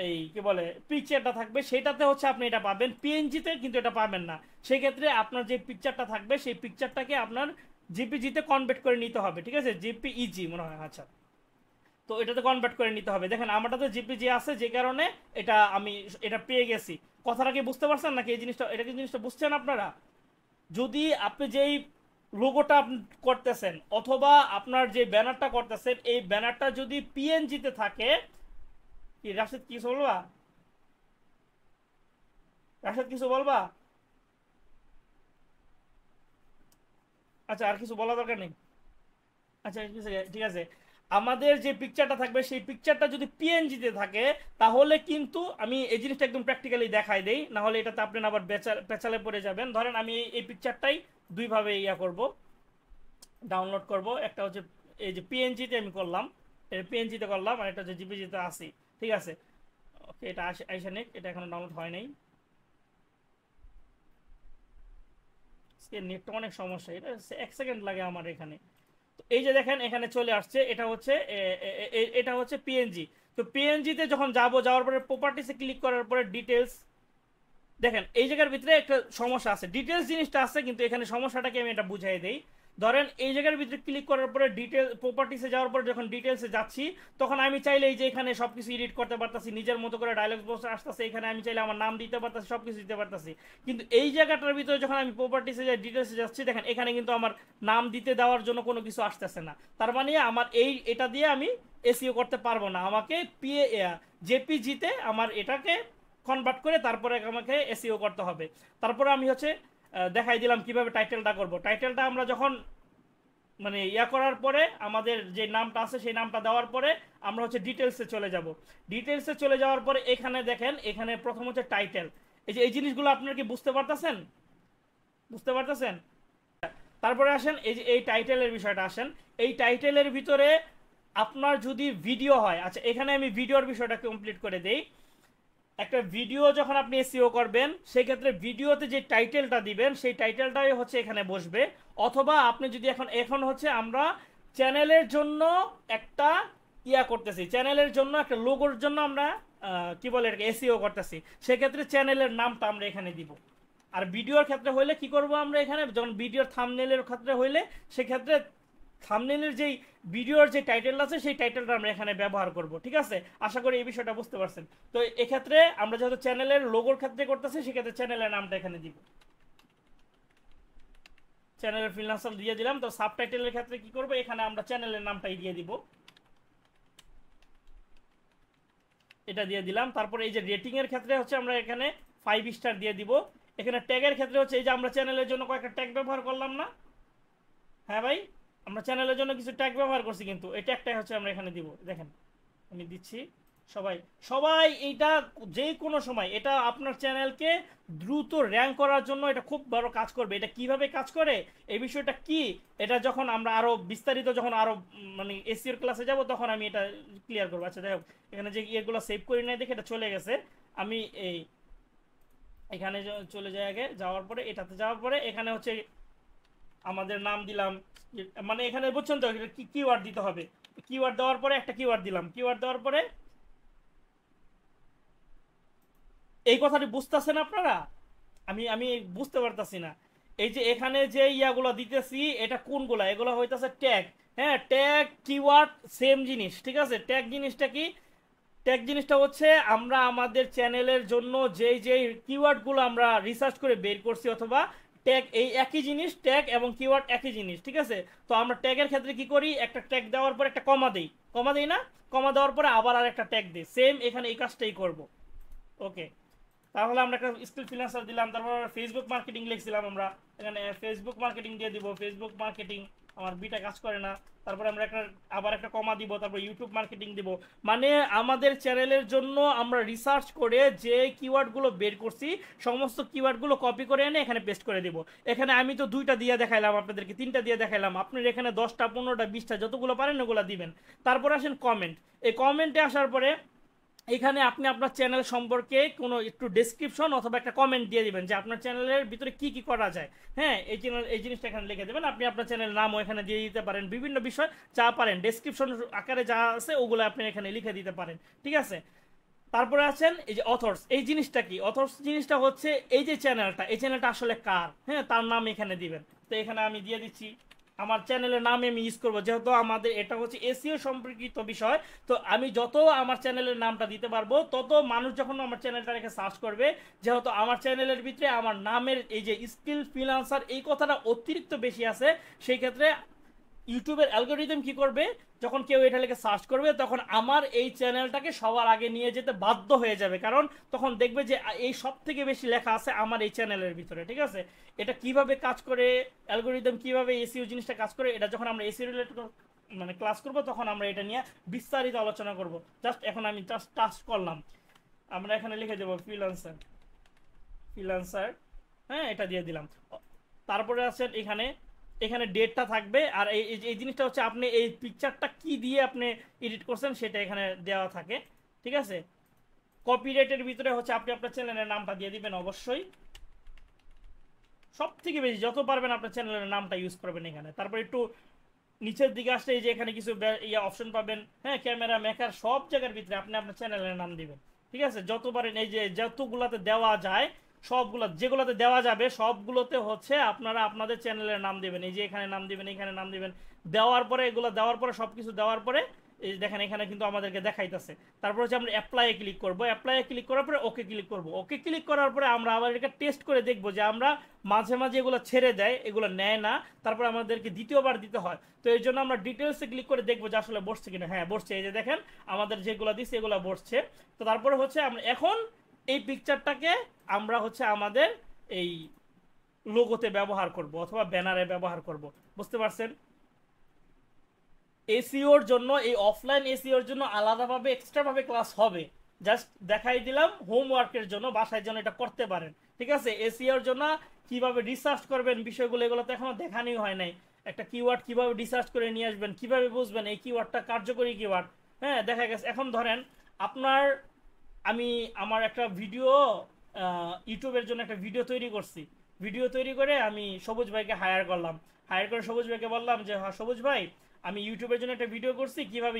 এই কি বলে পিকচারটা থাকবে, সেটাতে হচ্ছে আপনি এটা পাবেন, পিএনজিতে কিন্তু এটা পাবেন না। সেক্ষেত্রে আপনার যে পিকচারটা থাকবে সেই পিকচারটাকে আপনার জেপিজিতে কনভার্ট করে নিতে হবে, ঠিক আছে। জেপিইজি মনে হয়, আচ্ছা। তো এটাতে কনভার্ট করে নিতে হবে। দেখেন আমারটাতে জিপিজি আছে, যে কারণে এটা আমি এটা পেয়ে গেছি। কথাটা কি বুঝতে পারছেন নাকি? এই জিনিসটা, এটা কি জিনিসটা বুঝছেন আপনারা? যদি আপনি যেই লোগোটা করতেছেন অথবা আপনার যে ব্যানারটা করতেছেন, এই ব্যানারটা যদি পিএনজিতে থাকে, কি রাশেদ কিছু বলবা? রাশেদ কিছু বলবা? আচ্ছা, আর কিছু বলা দরকার নেই। আচ্ছা ঠিক আছে। আমাদের যে পিকচারটা থাকবে সেই পিকচারটা যদি পিএনজিতে থাকে, তাহলে কিন্তু আমি এই জিনিসটা একদম প্র্যাকটিক্যালি দেখাই দেই, না হলে এটাতে আপনি আবার পেঁচালে পড়ে যাবেন। ধরেন আমি এই পিকচারটাই দুইভাবে ইয়া করব, ডাউনলোড করব। একটা হচ্ছে এই যে পিএনজিতে আমি করলাম, এটা পিএনজিতে করলাম, আর এটা হচ্ছে জিপিজিতে আসি। ঠিক আছে, ওকে, এটা আইসানিক, এটা এখনো ডাউনলোড হয় নাই, নেটটা অনেক সমস্যা, এটা 1 সেকেন্ড লাগে আমার এখানে। তো এই যে দেখেন এখানে চলে আসছে, এটা হচ্ছে এটা হচ্ছে পিএনজি। তো পিএনজিতে যখন যাওয়ার পরে প্রপার্টিসে ক্লিক করার পরে ডিটেলস, দেখেন এই জায়গার ভিতরে একটা সমস্যা আছে, ডিটেলস জিনিসটা আছে, কিন্তু এখানে সমস্যাটাকে আমি এটা বুঝাই দেই। ধরেন এই জায়গার ভিতরে ক্লিক করার পরে ডিটেল প্রপার্টিসে যাওয়ার পরে যখন ডিটেলসে যাচ্ছি, তখন আমি চাইলে এই যে এখানে সবকিছু এডিট করতে পারতাছি, নিজের মতো করে ডায়লগ বক্স আসতেছে, এখানে আমি চাইলে আমার নাম দিতে পারতাছি, সবকিছু দিতে পারতাছি। কিন্তু এই জায়গাটার ভিতরে যখন আমি প্রপার্টিসে যাই, ডিটেলসে যাচ্ছি, দেখেন এখানে কিন্তু আমার নাম দিতে দেওয়ার জন্য কোনো কিছু আসতেছে না। তার মানে আমার এটা দিয়ে আমি এসইও করতে পারবো না, আমাকে জেপিজিতে আমার এটাকে কনভার্ট করে তারপরে আমাকে এসইও করতে হবে। তারপরে আমি হচ্ছে দেখাই দিলাম কিভাবে টাইটেলটা করব। টাইটেলটা আমরা যখন মানে ইয়া করার পরে আমাদের যে নামটা আছে সেই নামটা দেওয়ার পরে আমরা হচ্ছে ডিটেলসে চলে যাব। ডিটেলসে চলে যাওয়ার পরে এখানে দেখেন, এখানে প্রথম হচ্ছে টাইটেল। এই যে এই জিনিসগুলো আপনারা কি বুঝতে পারতেছেন? বুঝতে পারতেছেন? তারপরে আসেন এই যে এই টাইটেলের বিষয়টা আসেন। এই টাইটেলের ভিতরে আপনার যদি ভিডিও হয়, আচ্ছা এখানে আমি ভিডিওর বিষয়টা কমপ্লিট করে দেই। একটা ভিডিও যখন আপনি এসইও করবেন, সেই ক্ষেত্রে ভিডিওতে যে টাইটেলটা দিবেন সেই টাইটেলটাই হচ্ছে এখানে বসবে। অথবা আপনি যদি এখন হচ্ছে আমরা চ্যানেলের জন্য একটা ইয়া করতেছি, চ্যানেলের জন্য একটা লোগোর জন্য আমরা কি বলে এটাকে এসইও করতেছি, সেক্ষেত্রে চ্যানেলের নামটা আমরা এখানে দিব। আর ভিডিওর ক্ষেত্রে হইলে কি করব আমরা এখানে, যখন ভিডিওর থাম্বনেলের ক্ষেত্রে হইলে সেক্ষেত্রে থাম্বনেলের যেই ভিডিওর যে টাইটেল আছে সেই টাইটেলটা আমরা এখানে ব্যবহার করব। ঠিক আছে, আশা করি এই বিষয়টা বুঝতে পারছেন। তো এক্ষেত্রে আমরা যেহেতু চ্যানেলের লোগোর ক্ষেত্রে করতেছি, সেক্ষেত্রে চ্যানেলের নামটা এখানে দিব, চ্যানেলের ফ্রিল্যান্সার দিয়ে দিলাম। তো সাবটাইটেলের ক্ষেত্রে কি করব, এখানে আমরা চ্যানেলের নামটাই দিয়ে দিব, এটা দিয়ে দিলাম। তারপরে এই যে রেটিং এর ক্ষেত্রে হচ্ছে আমরা এখানে 5 স্টার দিয়ে দিব। এখানে ট্যাগের ক্ষেত্রে হচ্ছে এই যে আমরা চ্যানেলের জন্য কয়েকটা ট্যাগ ব্যবহার করলাম না? হ্যাঁ ভাই, আমরা চ্যানেলের জন্য কিছু ট্যাগ ব্যবহার করছি, কিন্তু এই ট্যাগটাই হচ্ছে আমরা এখানে দিব। দেখেন আমি দিচ্ছি, সবাই সবাই এইটা যে কোনো সময় এটা আপনার চ্যানেলকে দ্রুত র্যাঙ্ক করার জন্য এটা খুব বড় কাজ করবে। এটা কিভাবে কাজ করে, এই বিষয়টা কি, এটা যখন আমরা আরো বিস্তারিত যখন আরো মানে এসইওর ক্লাসে যাব তখন আমি এটা ক্লিয়ার করবো। আচ্ছা যাই হোক, এখানে যে ইয়েগুলো সেভ করি নাই দেখে এটা চলে গেছে। আমি এই এখানে চলে যাই, আগে যাওয়ার পরে এটাতে যাওয়ার পরে এখানে হচ্ছে আমাদের নাম দিলাম, মানে এখানে বুঝছেন তো কি কিওয়ার্ড দিতে হবে। কিওয়ার্ড দেওয়ার পরে একটা কিওয়ার্ড দিলাম, কিওয়ার্ড দেওয়ার পরে এই কথাটি বুঝতেছেন আপনারা? আমি আমি বুঝতে পারতাছি না। এই যে এখানে যে ইয়াগুলো দিতেছি এটা কোনগুলা, এগুলো হইতাছে ট্যাগ। হ্যাঁ, ট্যাগ কিওয়ার্ড সেম জিনিস। ঠিক আছে, ট্যাগ জিনিসটা কি? ট্যাগ জিনিসটা হচ্ছে আমরা আমাদের চ্যানেলের জন্য যেই যেই কিওয়ার্ডগুলো আমরা রিসার্চ করে বের করছি, অথবা ট্যাগ এই একই জিনিস, ট্যাগ এবং কিওয়ার্ড একই জিনিস। ঠিক আছে, তো আমরা ট্যাগের ক্ষেত্রে কি করি, একটা ট্যাগ দেওয়ার পর একটা কমা দেই না, কমা দেওয়ার পরে আবার আর একটা ট্যাগ দিই, সেম এখানে এই কাজটাই করব। ওকে, তাহলে আমরা একটা স্কিল ফ্রিল্যান্সার দিলাম, তারপর ফেসবুক মার্কেটিং লিখছিলাম, আমরা এখানে ফেসবুক মার্কেটিং দিয়ে দিব। ফেসবুক মার্কেটিং আমার বিটা কাজ করে না, তারপরে আমরা আবার একটা কমা দিব, তারপর ইউটিউব মার্কেটিং দিব। মানে আমাদের চ্যানেলের জন্য আমরা রিসার্চ করে যে কিওয়ার্ডগুলো বের করছি সমস্ত কিওয়ার্ডগুলো কপি করে এনে এখানে পেস্ট করে দিব। এখানে আমি তো 2টা দিয়ে দেখাইলাম, আপনাদেরকে 3টা দিয়ে দেখাইলাম, আপনার এখানে 10টা 15টা 20টা যতগুলো পারেন ওগুলো দিবেন। তারপর আসেন কমেন্ট। এই কমেন্টে আসার পরে এখানে আপনি আপনার চ্যানেল সম্পর্কে কোনো একটু ডেসক্রিপশন অথবা একটা কমেন্ট দিয়ে দিবেন যে আপনার চ্যানেলের ভিতরে কি কি করা যায়। হ্যাঁ, এই জিনিসটা এখানে লিখে দেবেন। আপনি আপনার চ্যানেলের নামও এখানে দিয়ে দিতে পারেন, বিভিন্ন বিষয় যা পারেন ডেসক্রিপশন আকারে যা আছে ওগুলো আপনি এখানে লিখে দিতে পারেন। ঠিক আছে, তারপরে আছেন এই যে অথর্স। এই জিনিসটা কি? অথর্স জিনিসটা হচ্ছে এই যে চ্যানেলটা, এই চ্যানেলটা আসলে কার, হ্যাঁ তার নাম এখানে দিবেন। তো এখানে আমি দিয়ে দিচ্ছি আমার চ্যানেলের নামে আমি ইউজ করবো, যেহেতু আমাদের এটা হচ্ছে এসইও সম্পর্কিত বিষয়। তো আমি যত আমার চ্যানেলের নামটা দিতে পারবো তত মানুষ যখন আমার চ্যানেলটা রেখে সার্চ করবে, যেহেতু আমার চ্যানেলের ভিতরে আমার নামের এই যে স্কিল ফ্রিল্যান্সার এই কথাটা অতিরিক্ত বেশি আছে, সেই ক্ষেত্রে ইউটিউবের অ্যালগোরিদম কি করবে, যখন কেউ এটা লিখে সার্চ করবে তখন আমার এই চ্যানেলটাকে সবার আগে নিয়ে যেতে বাধ্য হয়ে যাবে, কারণ তখন দেখবে যে এই সব থেকে বেশি লেখা আছে আমার এই চ্যানেলের ভিতরে। ঠিক আছে, এটা কিভাবে কাজ করে, অ্যালগোরিদম কিভাবে এসইও জিনিসটা কাজ করে, এটা যখন আমরা এসইও রিলেটেড মানে ক্লাস করব তখন আমরা এটা নিয়ে বিস্তারিত আলোচনা করব। জাস্ট এখন আমি জাস্ট টাচ করলাম, আমরা এখানে লিখে দেবো ফ্রিল্যান্সার। হ্যাঁ, এটা দিয়ে দিলাম। তারপরে আছেন এখানে, এখানে ডেটটা থাকবে, আর এই জিনিসটা হচ্ছে আপনি এই পিকচারটা কি দিয়ে আপনি এডিট করছেন সেটা এখানে দেওয়া থাকে, ঠিক আছে। কপিরাইটের ভিতরে হচ্ছে আপনি আপনার চ্যানেলের নামটা দিয়ে দিবেন অবশ্যই, সব থেকে বেশি যত পারবেন আপনার চ্যানেলের নামটা ইউজ করবেন এখানে। তারপর একটু নিচের দিকে আসলে এই যে এখানে কিছু অপশন পাবেন, হ্যাঁ, ক্যামেরা মেকার, সব জায়গার ভিতরে আপনি আপনার চ্যানেলের নাম দিবেন, ঠিক আছে। যত পারেন এই যে যতগুলাতে দেওয়া যায় সবগুলো, যেগুলোতে দেওয়া যাবে সবগুলোতে হচ্ছে আপনারা আপনাদের চ্যানেলের নাম দিবেন। এই যে এখানে নাম দিবেন, এখানে নাম দিবেন, দেওয়ার পরে এগুলো দেওয়ার পরে সবকিছু দেওয়ার পরে এই দেখেন এখানে কিন্তু আমাদেরকে দেখাইতেছে। তারপর হচ্ছে আমরা অ্যাপ্লাইয়ে ক্লিক করব, অ্যাপ্লাইয়ে ক্লিক করার পরে ওকে ক্লিক করব। ওকে ক্লিক করার পরে আমরা আবার এটা টেস্ট করে দেখব যে আমরা মাঝে মাঝে এগুলো ছেড়ে দেয়, এগুলো নেয় না, তারপর আমাদেরকে দ্বিতীয়বার দিতে হয়। তো এই জন্য আমরা ডিটেলসে ক্লিক করে দেখবো যে আসলে বসছে কিনা। হ্যাঁ বসছে, এই যে দেখেন আমাদের যেগুলো দিচ্ছে এগুলো বসছে। তো তারপরে হচ্ছে আমরা এখন এই পিকচারটাকে আমরা হচ্ছে আমাদের এই লোগোতে ব্যবহার করব অথবা ব্যানারে ব্যবহার করব, বুঝতে পারছেন। এসইওর জন্য, এই অফলাইন এসইওর জন্য আলাদাভাবে এক্সট্রাভাবে ক্লাস হবে, জাস্ট দেখাই দিলাম হোমওয়ার্কের জন্য, বাসায় যেন এটা করতে পারেন, ঠিক আছে। এসইওর জন্য কিভাবে রিসার্চ করবেন বিষয়গুলো, এগুলো তো এখনো দেখানোই হয় নাই। একটা কিওয়ার্ড কিভাবে রিসার্চ করে নিয়ে আসবেন, কিভাবে বুঝবেন এই কিওয়ার্ডটা কার্যকরী কিওয়ার্ড, হ্যাঁ দেখা গেছে। এখন ধরেন আপনার, আমি আমার একটা ভিডিও ইউটিউবের জন্য একটা ভিডিও তৈরি করছি, ভিডিও তৈরি করে আমি সবুজ ভাইকে হায়ার করলাম, হায়ার করে সবুজ ভাইকে বললাম যে হ্যাঁ সবুজ ভাই আমি ইউটিউবের জন্য একটা ভিডিও করছি কিভাবে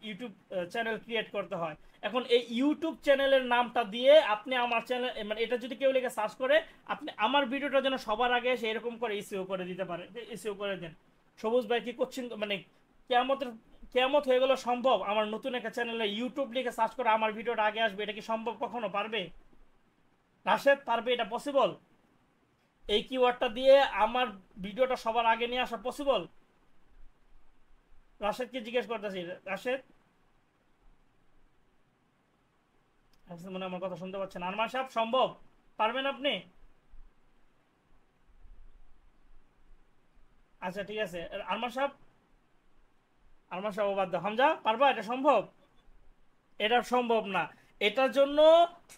ইউটিউব চ্যানেল ক্রিয়েট করতে হয়। এখন এই ইউটিউব চ্যানেলের নামটা দিয়ে আপনি আমার চ্যানেল, মানে এটা যদি কেউ লিখে সার্চ করে, আপনি আমার ভিডিওটা যেন সবার আগে এসে এরকম করে এসইও করে দিতে পারে, এসইও করে দেন। সবুজ ভাই কি করছেন, মানে কেয়ামতের কেয়ামত হয়ে গেল সম্ভব আমার নতুন একটা চ্যানেলে ইউটিউব লিখে সার্চ করে আমার ভিডিওটা আগে আসবে, এটা কি সম্ভব? কখনো পারবে? রাশেদ পারবে? এটা পসিবল? এই কিওয়ার্ডটা দিয়ে আমার ভিডিওটা সবার আগে নিয়ে আসা পসিবল? রাশেদকে জিজ্ঞেস করতেছি, রাশেদ মনে আমার কথা শুনতে পাচ্ছেন? আরমান সাহেব সম্ভব? পারবেন আপনি? আচ্ছা ঠিক আছে, আরমান সাহেব, আরমান সাহেব বাদ দাও, হামজা পারবা? এটা সম্ভব? এটা সম্ভব না। এটার জন্য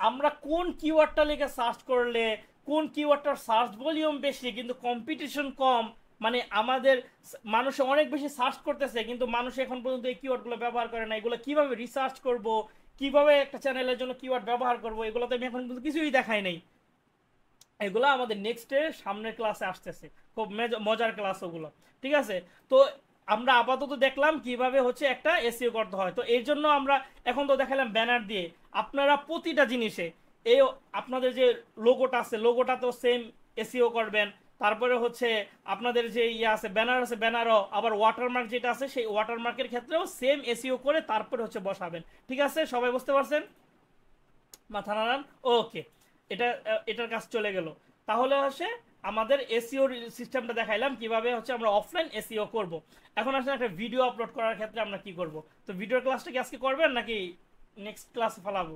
আমরা কোন কিওয়ার্ডটা লিখে সার্চ করলে, কোন কিওয়ার্ডটার সার্চ ভলিউম বেশি কিন্তু কম্পিটিশন কম, মানে আমাদের মানুষে অনেক বেশি সার্চ করতেছে কিন্তু মানুষ এখন পর্যন্ত এই কিওয়ার্ডগুলো ব্যবহার করে না, এগুলো কিভাবে রিসার্চ করব, কিভাবে একটা চ্যানেলের জন্য কিওয়ার্ড ব্যবহার করব, এগুলো তো আমি এখন পর্যন্ত কিছুই দেখাই নাই। এগুলো আমাদের নেক্সটে সামনের ক্লাসে আসতেছে, খুব মজার ক্লাস ওগুলো, ঠিক আছে। তো আমরা আপাতত দেখলাম কিভাবে হচ্ছে একটা এসইও করতে হয়। তো এর জন্য আমরা এখন তো দেখালাম ব্যানার দিয়ে, আপনারা প্রতিটা জিনিসে এই আপনাদের যে লোগোটা আছে লোগোটাতেও সেম এসইও করবেন। তারপরে হচ্ছে আপনাদের যে ইয়ে আছে ব্যানার আছে, ব্যানারও আবার ওয়াটারমার্ক যেটা আছে সেই ওয়াটারমার্কের ক্ষেত্রেও সেম এসইও করে তারপরে হচ্ছে বসাবেন, ঠিক আছে। সবাই বুঝতে পারছেন? মাথা নাড়ান, ওকে। এটা এটার কাজ চলে গেল। তাহলে হচ্ছে আমাদের এসইও সিস্টেমটা দেখাইলাম কিভাবে হচ্ছে আমরা অফলাইন এসইও করব। এখন আসলে একটা ভিডিও আপলোড করার ক্ষেত্রে আমরা কি করব। তো ভিডিওর ক্লাসটা কি আজকে করবেন নাকি নেক্সট ক্লাসে ফেলাবো?